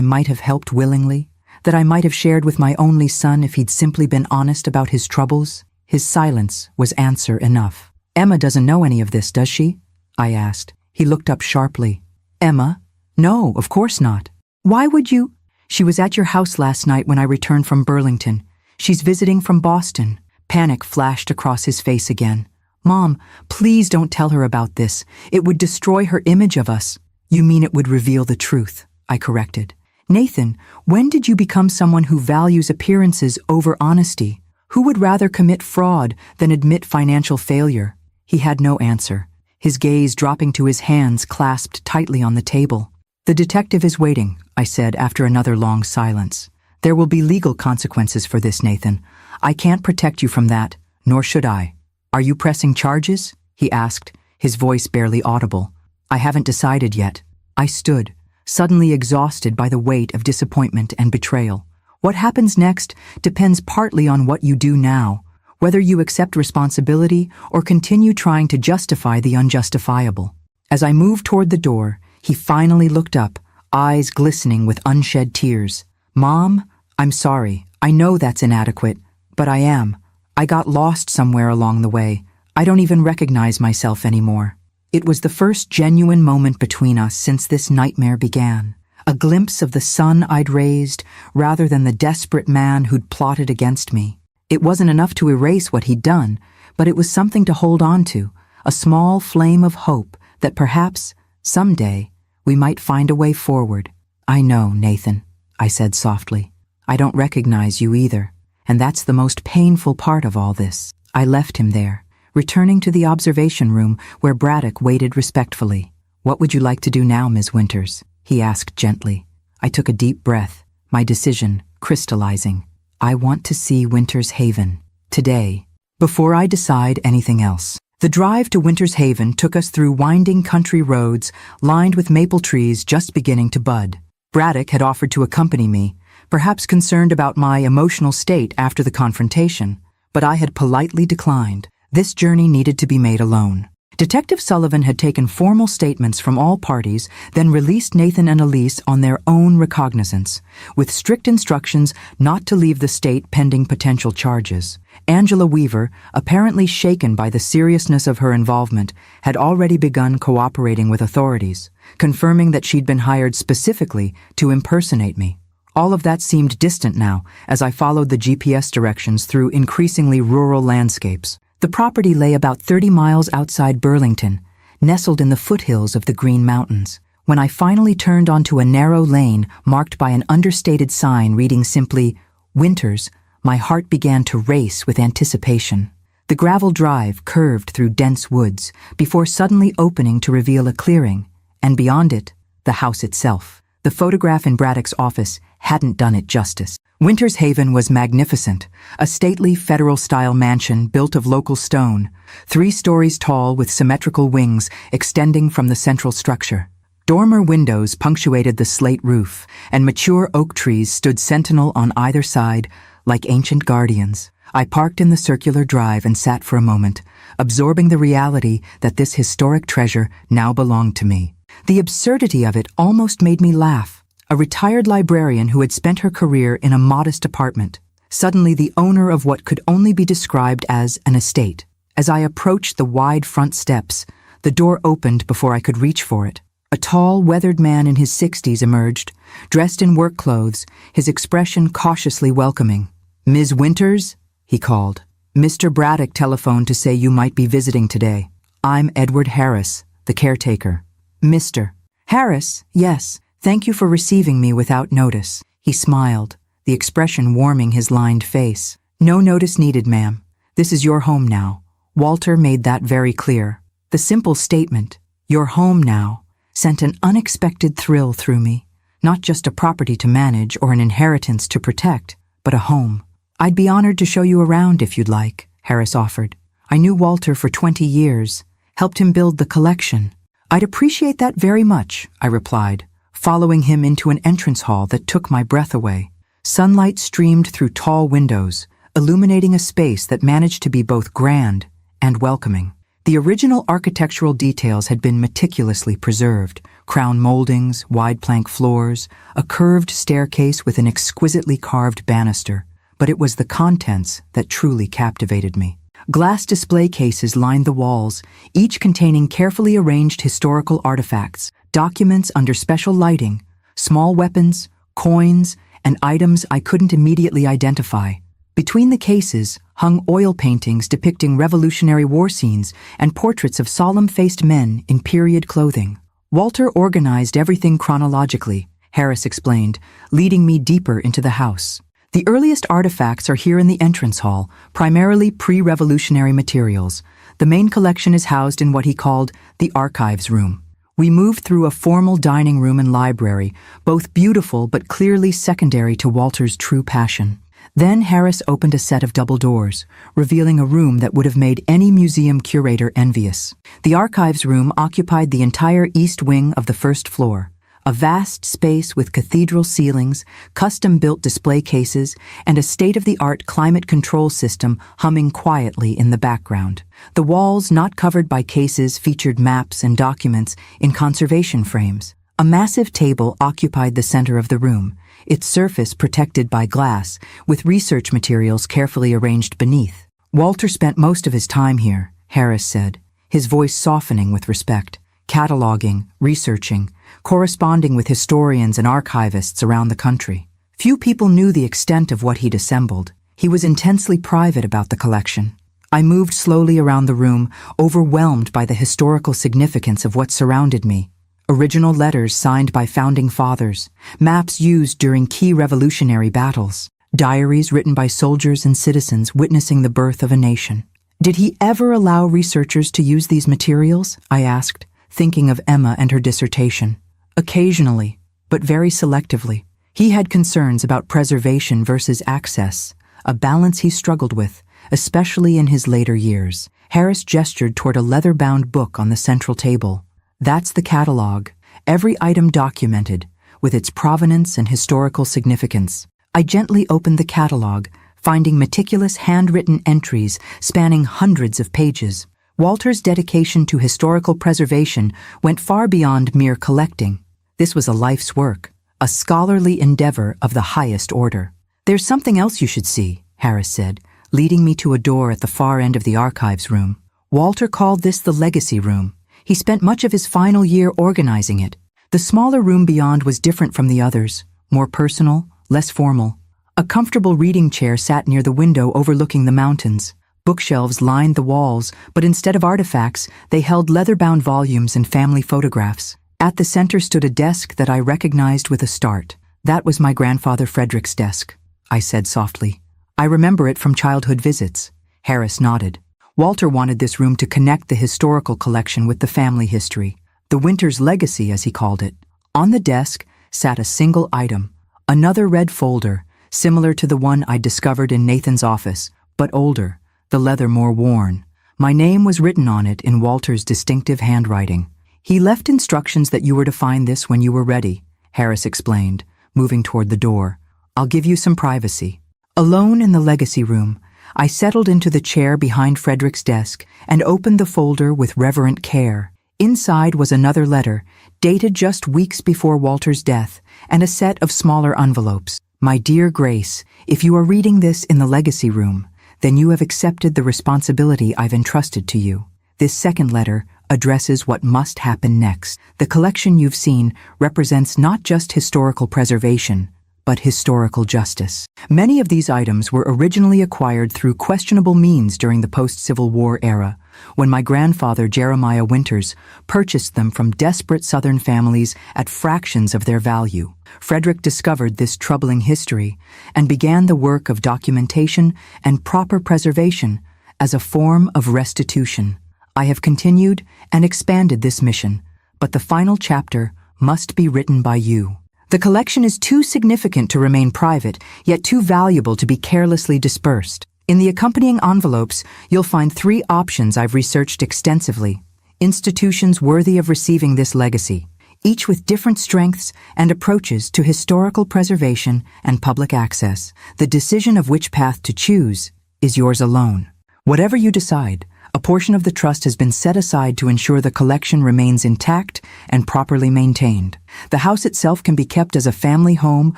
might have helped willingly, that I might have shared with my only son if he'd simply been honest about his troubles?" His silence was answer enough. "Emma doesn't know any of this, does she?" I asked. He looked up sharply. "Emma? No, of course not. Why would you?" "She was at your house last night when I returned from Burlington. She's visiting from Boston." Panic flashed across his face again. "Mom, please don't tell her about this. It would destroy her image of us." "You mean it would reveal the truth," I corrected. "Nathan, when did you become someone who values appearances over honesty? Who would rather commit fraud than admit financial failure?" He had no answer, his gaze dropping to his hands clasped tightly on the table. "The detective is waiting," I said after another long silence. "There will be legal consequences for this, Nathan. I can't protect you from that, nor should I." "Are you pressing charges?" he asked, his voice barely audible. "I haven't decided yet." I stood, suddenly exhausted by the weight of disappointment and betrayal. What happens next depends partly on what you do now, whether you accept responsibility or continue trying to justify the unjustifiable. As I moved toward the door, he finally looked up, eyes glistening with unshed tears. "Mom, I'm sorry. I know that's inadequate, but I am. I got lost somewhere along the way. I don't even recognize myself anymore." It was the first genuine moment between us since this nightmare began. A glimpse of the son I'd raised, rather than the desperate man who'd plotted against me. It wasn't enough to erase what he'd done, but it was something to hold on to, a small flame of hope that perhaps, someday, we might find a way forward. "I know, Nathan," I said softly. "I don't recognize you either, and that's the most painful part of all this." I left him there, returning to the observation room where Braddock waited respectfully. "What would you like to do now, Ms. Winters?" he asked gently. I took a deep breath, my decision crystallizing. I want to see Winters Haven, today, before I decide anything else. The drive to Winters Haven took us through winding country roads lined with maple trees just beginning to bud. Braddock had offered to accompany me, perhaps concerned about my emotional state after the confrontation, but I had politely declined. This journey needed to be made alone. Detective Sullivan had taken formal statements from all parties, then released Nathan and Elise on their own recognizance, with strict instructions not to leave the state pending potential charges. Angela Weaver, apparently shaken by the seriousness of her involvement, had already begun cooperating with authorities, confirming that she'd been hired specifically to impersonate me. All of that seemed distant now as I followed the GPS directions through increasingly rural landscapes. The property lay about 30 miles outside Burlington, nestled in the foothills of the Green Mountains. When I finally turned onto a narrow lane marked by an understated sign reading simply, "Winters," my heart began to race with anticipation. The gravel drive curved through dense woods before suddenly opening to reveal a clearing, and beyond it, the house itself. The photograph in Braddock's office hadn't done it justice. Winters Haven was magnificent, a stately federal-style mansion built of local stone, 3 stories tall with symmetrical wings extending from the central structure. Dormer windows punctuated the slate roof, and mature oak trees stood sentinel on either side like ancient guardians. I parked in the circular drive and sat for a moment, absorbing the reality that this historic treasure now belonged to me. The absurdity of it almost made me laugh. A retired librarian who had spent her career in a modest apartment, suddenly the owner of what could only be described as an estate. As I approached the wide front steps, the door opened before I could reach for it. A tall, weathered man in his 60s emerged, dressed in work clothes, his expression cautiously welcoming. "Ms. Winters?" he called. "Mr. Braddock telephoned to say you might be visiting today. I'm Edward Harris, the caretaker." "Mr. Harris, yes, thank you for receiving me without notice. He smiled, the expression warming his lined face. No notice needed, ma'am. This is your home now. Walter made that very clear. The simple statement, "Your home now," sent an unexpected thrill through me. Not just a property to manage or an inheritance to protect, but a home. I'd be honored to show you around if you'd like, Harris offered. I knew Walter for 20 years, helped him build the collection. I'd appreciate that very much, I replied, following him into an entrance hall that took my breath away. Sunlight streamed through tall windows, illuminating a space that managed to be both grand and welcoming. The original architectural details had been meticulously preserved: crown moldings, wide plank floors, a curved staircase with an exquisitely carved banister. But it was the contents that truly captivated me. Glass display cases lined the walls, each containing carefully arranged historical artifacts, documents under special lighting, small weapons, coins, and items I couldn't immediately identify. Between the cases hung oil paintings depicting Revolutionary War scenes and portraits of solemn-faced men in period clothing. Walter organized everything chronologically, Harris explained, leading me deeper into the house. The earliest artifacts are here in the entrance hall, primarily pre-revolutionary materials. The main collection is housed in what he called the archives room. We moved through a formal dining room and library, both beautiful but clearly secondary to Walter's true passion. Then Harris opened a set of double doors, revealing a room that would have made any museum curator envious. The archives room occupied the entire east wing of the first floor. A vast space with cathedral ceilings, custom-built display cases, and a state-of-the-art climate control system humming quietly in the background. The walls not covered by cases featured maps and documents in conservation frames. A massive table occupied the center of the room, its surface protected by glass, with research materials carefully arranged beneath. Walter spent most of his time here, Harris said, his voice softening with respect, cataloging, researching, corresponding with historians and archivists around the country. Few people knew the extent of what he'd assembled. He was intensely private about the collection. I moved slowly around the room, overwhelmed by the historical significance of what surrounded me. Original letters signed by founding fathers, maps used during key revolutionary battles, diaries written by soldiers and citizens witnessing the birth of a nation. Did he ever allow researchers to use these materials? I asked, thinking of Emma and her dissertation. Occasionally, but very selectively. He had concerns about preservation versus access, a balance he struggled with, especially in his later years. Harris gestured toward a leather-bound book on the central table. That's the catalog, every item documented, with its provenance and historical significance. I gently opened the catalog, finding meticulous handwritten entries spanning hundreds of pages. Walter's dedication to historical preservation went far beyond mere collecting. This was a life's work, a scholarly endeavor of the highest order. There's something else you should see, Harris said, leading me to a door at the far end of the archives room. Walter called this the legacy room. He spent much of his final year organizing it. The smaller room beyond was different from the others, more personal, less formal. A comfortable reading chair sat near the window overlooking the mountains. Bookshelves lined the walls, but instead of artifacts, they held leather-bound volumes and family photographs. At the center stood a desk that I recognized with a start. That was my grandfather Frederick's desk, I said softly. I remember it from childhood visits. Harris nodded. Walter wanted this room to connect the historical collection with the family history, the winter's legacy, as he called it. On the desk sat a single item, another red folder, similar to the one I'd discovered in Nathan's office, but older, the leather more worn. My name was written on it in Walter's distinctive handwriting. He left instructions that you were to find this when you were ready, Harris explained, moving toward the door. I'll give you some privacy. Alone in the legacy room, I settled into the chair behind Frederick's desk and opened the folder with reverent care. Inside was another letter, dated just weeks before Walter's death, and a set of smaller envelopes. My dear Grace, if you are reading this in the legacy room, then you have accepted the responsibility I've entrusted to you. This second letter addresses what must happen next. The collection you've seen represents not just historical preservation, but historical justice. Many of these items were originally acquired through questionable means during the post-Civil War era, when my grandfather Jeremiah Winters purchased them from desperate Southern families at fractions of their value. Frederick discovered this troubling history and began the work of documentation and proper preservation as a form of restitution. I have continued and expanded this mission, but the final chapter must be written by you. The collection is too significant to remain private, yet too valuable to be carelessly dispersed. In the accompanying envelopes, you'll find 3 options I've researched extensively, institutions worthy of receiving this legacy, each with different strengths and approaches to historical preservation and public access. The decision of which path to choose is yours alone. Whatever you decide, a portion of the trust has been set aside to ensure the collection remains intact and properly maintained. The house itself can be kept as a family home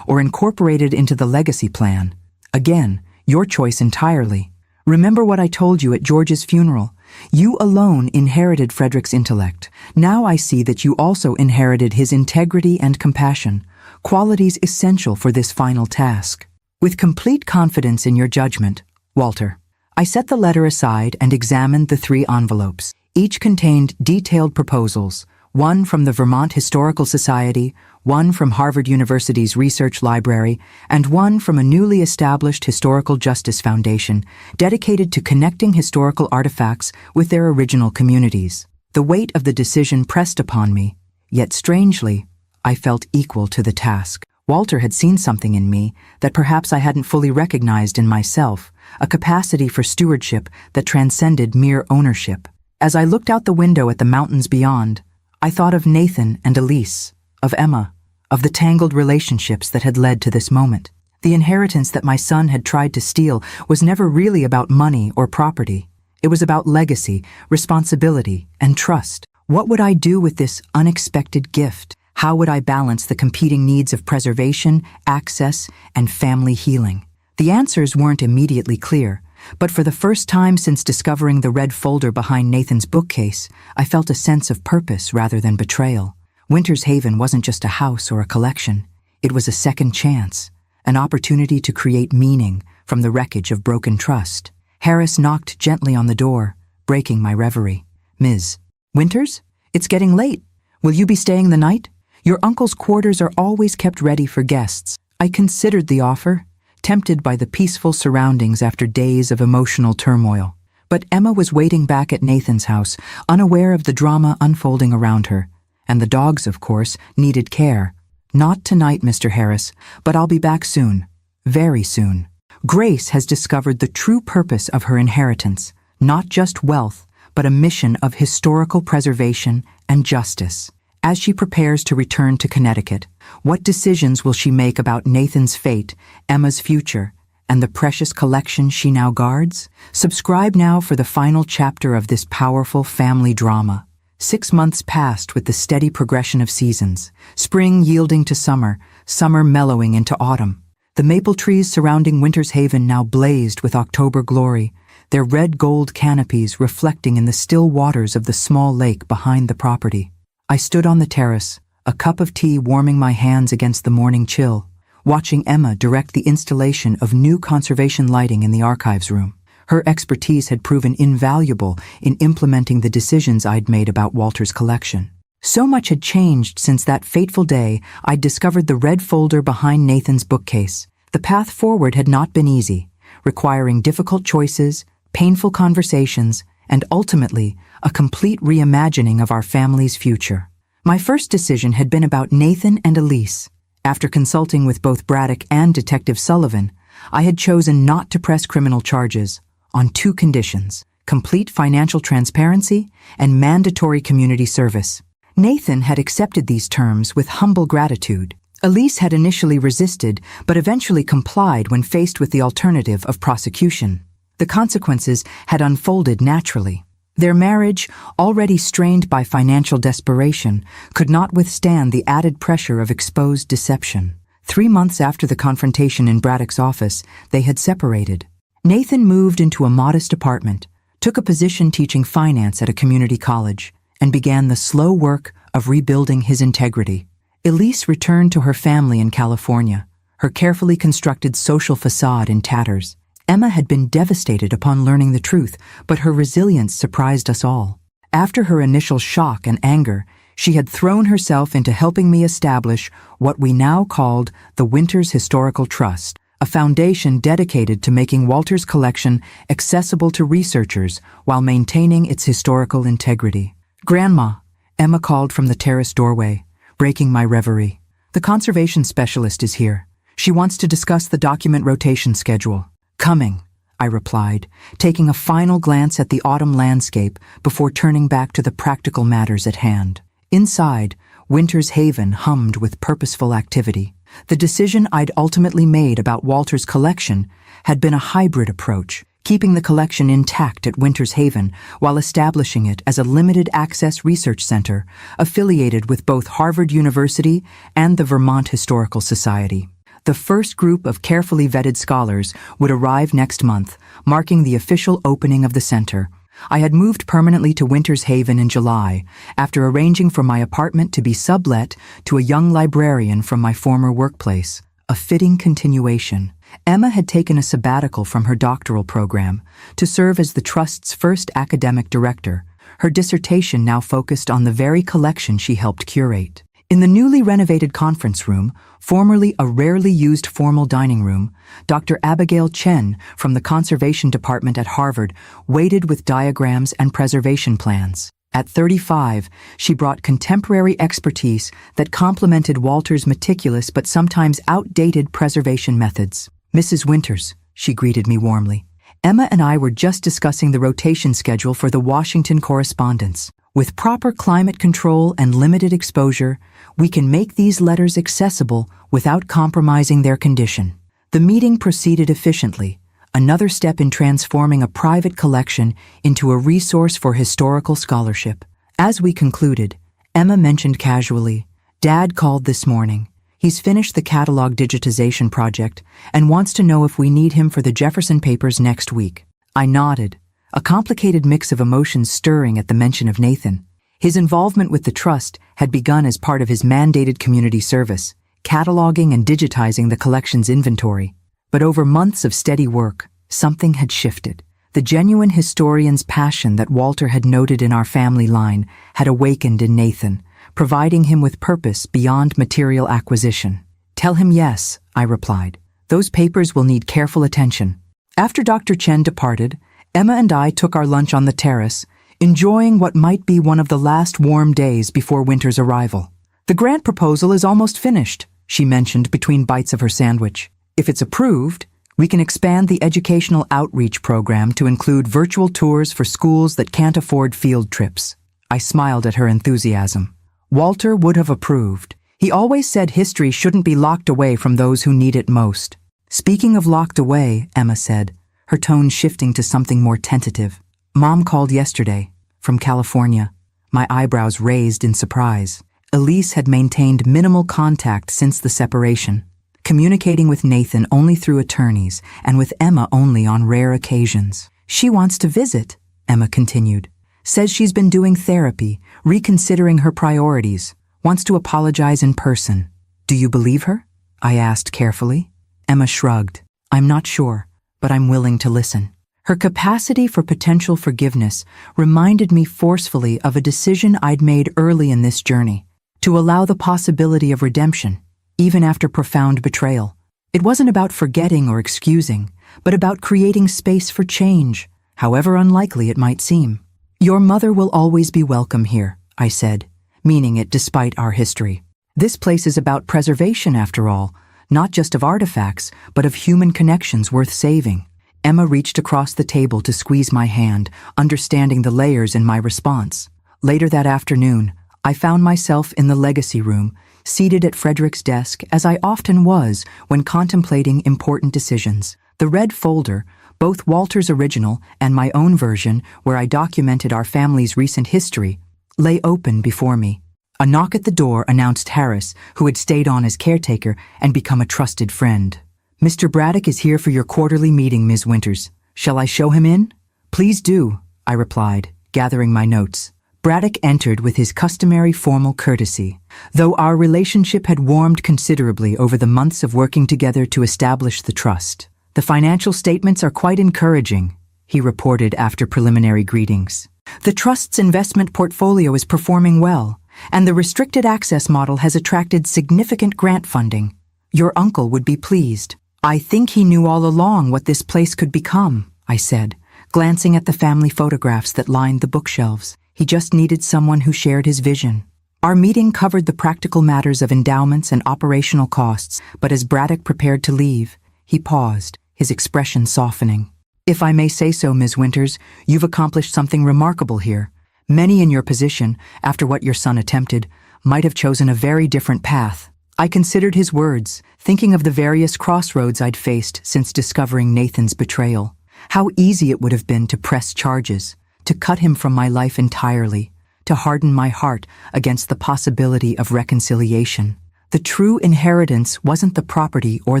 or incorporated into the legacy plan. Again, your choice entirely. Remember what I told you at George's funeral. You alone inherited Frederick's intellect. Now I see that you also inherited his integrity and compassion, qualities essential for this final task. With complete confidence in your judgment, Walter. I set the letter aside and examined the 3 envelopes. Each contained detailed proposals, one from the Vermont Historical Society, one from Harvard University's Research Library, and one from a newly established Historical Justice Foundation dedicated to connecting historical artifacts with their original communities. The weight of the decision pressed upon me, yet strangely, I felt equal to the task. Walter had seen something in me that perhaps I hadn't fully recognized in myself, a capacity for stewardship that transcended mere ownership. As I looked out the window at the mountains beyond, I thought of Nathan and Elise, of Emma, of the tangled relationships that had led to this moment. The inheritance that my son had tried to steal was never really about money or property. It was about legacy, responsibility, and trust. What would I do with this unexpected gift? How would I balance the competing needs of preservation, access, and family healing? The answers weren't immediately clear, but for the first time since discovering the red folder behind Nathan's bookcase, I felt a sense of purpose rather than betrayal. Winter's Haven wasn't just a house or a collection. It was a second chance, an opportunity to create meaning from the wreckage of broken trust. Harris knocked gently on the door, breaking my reverie. "Ms. Winters? It's getting late. Will you be staying the night? Your uncle's quarters are always kept ready for guests." I considered the offer, tempted by the peaceful surroundings after days of emotional turmoil. But Emma was waiting back at Nathan's house, unaware of the drama unfolding around her. And the dogs, of course, needed care. "Not tonight, Mr. Harris, but I'll be back soon. Very soon." Grace has discovered the true purpose of her inheritance, not just wealth, but a mission of historical preservation and justice. As she prepares to return to Connecticut, what decisions will she make about Nathan's fate, Emma's future, and the precious collection she now guards? Subscribe now for the final chapter of this powerful family drama. 6 months passed with the steady progression of seasons, spring yielding to summer, summer mellowing into autumn. The maple trees surrounding Winter's Haven now blazed with October glory, their red gold canopies reflecting in the still waters of the small lake behind the property. I stood on the terrace, a cup of tea warming my hands against the morning chill, watching Emma direct the installation of new conservation lighting in the archives room. Her expertise had proven invaluable in implementing the decisions I'd made about Walter's collection. So much had changed since that fateful day I'd discovered the red folder behind Nathan's bookcase. The path forward had not been easy, requiring difficult choices, painful conversations, and ultimately, a complete reimagining of our family's future. My first decision had been about Nathan and Elise. After consulting with both Braddock and Detective Sullivan, I had chosen not to press criminal charges on 2 conditions: complete financial transparency and mandatory community service. Nathan had accepted these terms with humble gratitude. Elise had initially resisted, but eventually complied when faced with the alternative of prosecution. The consequences had unfolded naturally. Their marriage, already strained by financial desperation, could not withstand the added pressure of exposed deception. 3 months after the confrontation in Braddock's office, they had separated. Nathan moved into a modest apartment, took a position teaching finance at a community college, and began the slow work of rebuilding his integrity. Elise returned to her family in California, her carefully constructed social facade in tatters. Emma had been devastated upon learning the truth, but her resilience surprised us all. After her initial shock and anger, she had thrown herself into helping me establish what we now called the Winters Historical Trust, a foundation dedicated to making Walter's collection accessible to researchers while maintaining its historical integrity. "Grandma," Emma called from the terrace doorway, breaking my reverie. "The conservation specialist is here. She wants to discuss the document rotation schedule." "Coming," I replied, taking a final glance at the autumn landscape before turning back to the practical matters at hand. Inside, Winter's Haven hummed with purposeful activity. The decision I'd ultimately made about Walter's collection had been a hybrid approach, keeping the collection intact at Winter's Haven while establishing it as a limited-access research center affiliated with both Harvard University and the Vermont Historical Society. The first group of carefully vetted scholars would arrive next month, marking the official opening of the center. I had moved permanently to Winter's Haven in July, after arranging for my apartment to be sublet to a young librarian from my former workplace. A fitting continuation. Emma had taken a sabbatical from her doctoral program to serve as the Trust's first academic director. Her dissertation now focused on the very collection she helped curate. In the newly renovated conference room, formerly a rarely used formal dining room, Dr. Abigail Chen from the Conservation Department at Harvard waited with diagrams and preservation plans. At 35, she brought contemporary expertise that complemented Walter's meticulous but sometimes outdated preservation methods. "Mrs. Winters," she greeted me warmly. "Emma and I were just discussing the rotation schedule for the Washington correspondence. With proper climate control and limited exposure, we can make these letters accessible without compromising their condition." The meeting proceeded efficiently, another step in transforming a private collection into a resource for historical scholarship. As we concluded, Emma mentioned casually, "Dad called this morning. He's finished the catalog digitization project and wants to know if we need him for the Jefferson papers next week." I nodded, a complicated mix of emotions stirring at the mention of Nathan. His involvement with the Trust had begun as part of his mandated community service, cataloging and digitizing the collection's inventory. But over months of steady work, something had shifted. The genuine historian's passion that Walter had noted in our family line had awakened in Nathan, providing him with purpose beyond material acquisition. "Tell him yes," I replied. "Those papers will need careful attention." After Dr. Chen departed, Emma and I took our lunch on the terrace, enjoying what might be one of the last warm days before winter's arrival. "The grant proposal is almost finished," she mentioned between bites of her sandwich. "If it's approved, we can expand the educational outreach program to include virtual tours for schools that can't afford field trips." I smiled at her enthusiasm. Walter would have approved. He always said history shouldn't be locked away from those who need it most. "Speaking of locked away," Emma said, her tone shifting to something more tentative. "Mom called yesterday, from California." My eyebrows raised in surprise. Elise had maintained minimal contact since the separation, communicating with Nathan only through attorneys and with Emma only on rare occasions. "She wants to visit," Emma continued. "Says she's been doing therapy, reconsidering her priorities, wants to apologize in person." "Do you believe her?" I asked carefully. Emma shrugged. "I'm not sure, but I'm willing to listen." Her capacity for potential forgiveness reminded me forcefully of a decision I'd made early in this journey, to allow the possibility of redemption, even after profound betrayal. It wasn't about forgetting or excusing, but about creating space for change, however unlikely it might seem. "Your mother will always be welcome here," I said, meaning it despite our history. "This place is about preservation, after all, not just of artifacts, but of human connections worth saving." Emma reached across the table to squeeze my hand, understanding the layers in my response. Later that afternoon, I found myself in the legacy room, seated at Frederick's desk, as I often was when contemplating important decisions. The red folder, both Walter's original and my own version, where I documented our family's recent history, lay open before me. A knock at the door announced Harris, who had stayed on as caretaker and become a trusted friend. "Mr. Braddock is here for your quarterly meeting, Ms. Winters. Shall I show him in?" "Please do," I replied, gathering my notes. Braddock entered with his customary formal courtesy. Though our relationship had warmed considerably over the months of working together to establish the trust. "The financial statements are quite encouraging," he reported after preliminary greetings. "The trust's investment portfolio is performing well, and the restricted access model has attracted significant grant funding. Your uncle would be pleased." "I think he knew all along what this place could become," I said, glancing at the family photographs that lined the bookshelves. "He just needed someone who shared his vision." Our meeting covered the practical matters of endowments and operational costs, but as Braddock prepared to leave, he paused, his expression softening. "If I may say so, Ms. Winters, you've accomplished something remarkable here. Many in your position, after what your son attempted, might have chosen a very different path." I considered his words, thinking of the various crossroads I'd faced since discovering Nathan's betrayal. How easy it would have been to press charges, to cut him from my life entirely, to harden my heart against the possibility of reconciliation. "The true inheritance wasn't the property or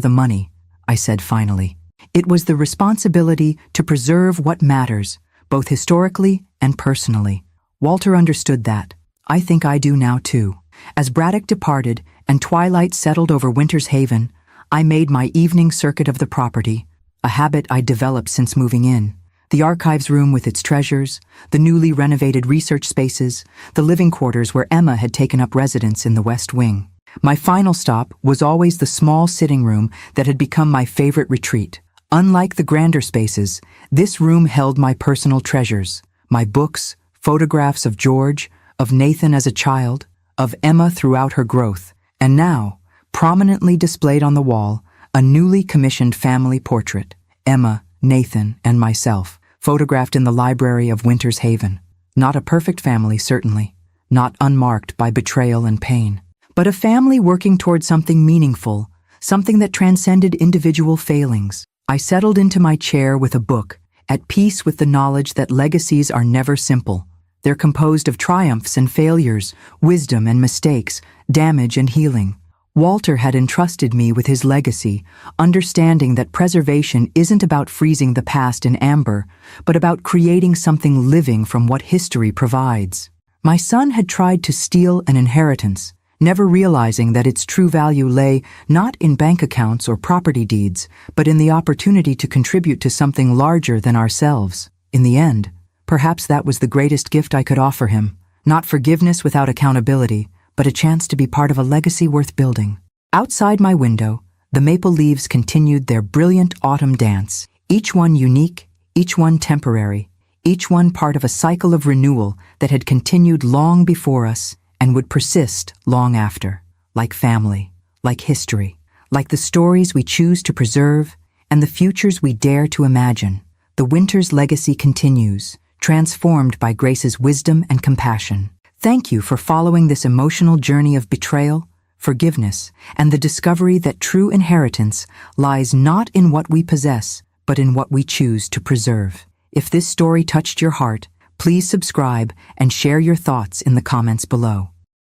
the money," I said finally. "It was the responsibility to preserve what matters, both historically and personally." Walter understood that. I think I do now too. As Braddock departed and twilight settled over Winter's Haven, I made my evening circuit of the property, a habit I'd developed since moving in. The archives room with its treasures, the newly renovated research spaces, the living quarters where Emma had taken up residence in the West Wing. My final stop was always the small sitting room that had become my favorite retreat. Unlike the grander spaces, this room held my personal treasures, my books, photographs of George, of Nathan as a child, of Emma throughout her growth, and now, prominently displayed on the wall, a newly commissioned family portrait, Emma, Nathan, and myself, photographed in the library of Winter's Haven. Not a perfect family, certainly, not unmarked by betrayal and pain, but a family working toward something meaningful, something that transcended individual failings. I settled into my chair with a book, at peace with the knowledge that legacies are never simple. They're composed of triumphs and failures, wisdom and mistakes, damage and healing. Walter had entrusted me with his legacy, understanding that preservation isn't about freezing the past in amber, but about creating something living from what history provides. My son had tried to steal an inheritance, never realizing that its true value lay not in bank accounts or property deeds, but in the opportunity to contribute to something larger than ourselves. In the end, perhaps that was the greatest gift I could offer him, not forgiveness without accountability, but a chance to be part of a legacy worth building. Outside my window, the maple leaves continued their brilliant autumn dance, each one unique, each one temporary, each one part of a cycle of renewal that had continued long before us and would persist long after, like family, like history, like the stories we choose to preserve and the futures we dare to imagine. The winter's legacy continues, transformed by Grace's wisdom and compassion. Thank you for following this emotional journey of betrayal, forgiveness, and the discovery that true inheritance lies not in what we possess, but in what we choose to preserve. If this story touched your heart, please subscribe and share your thoughts in the comments below.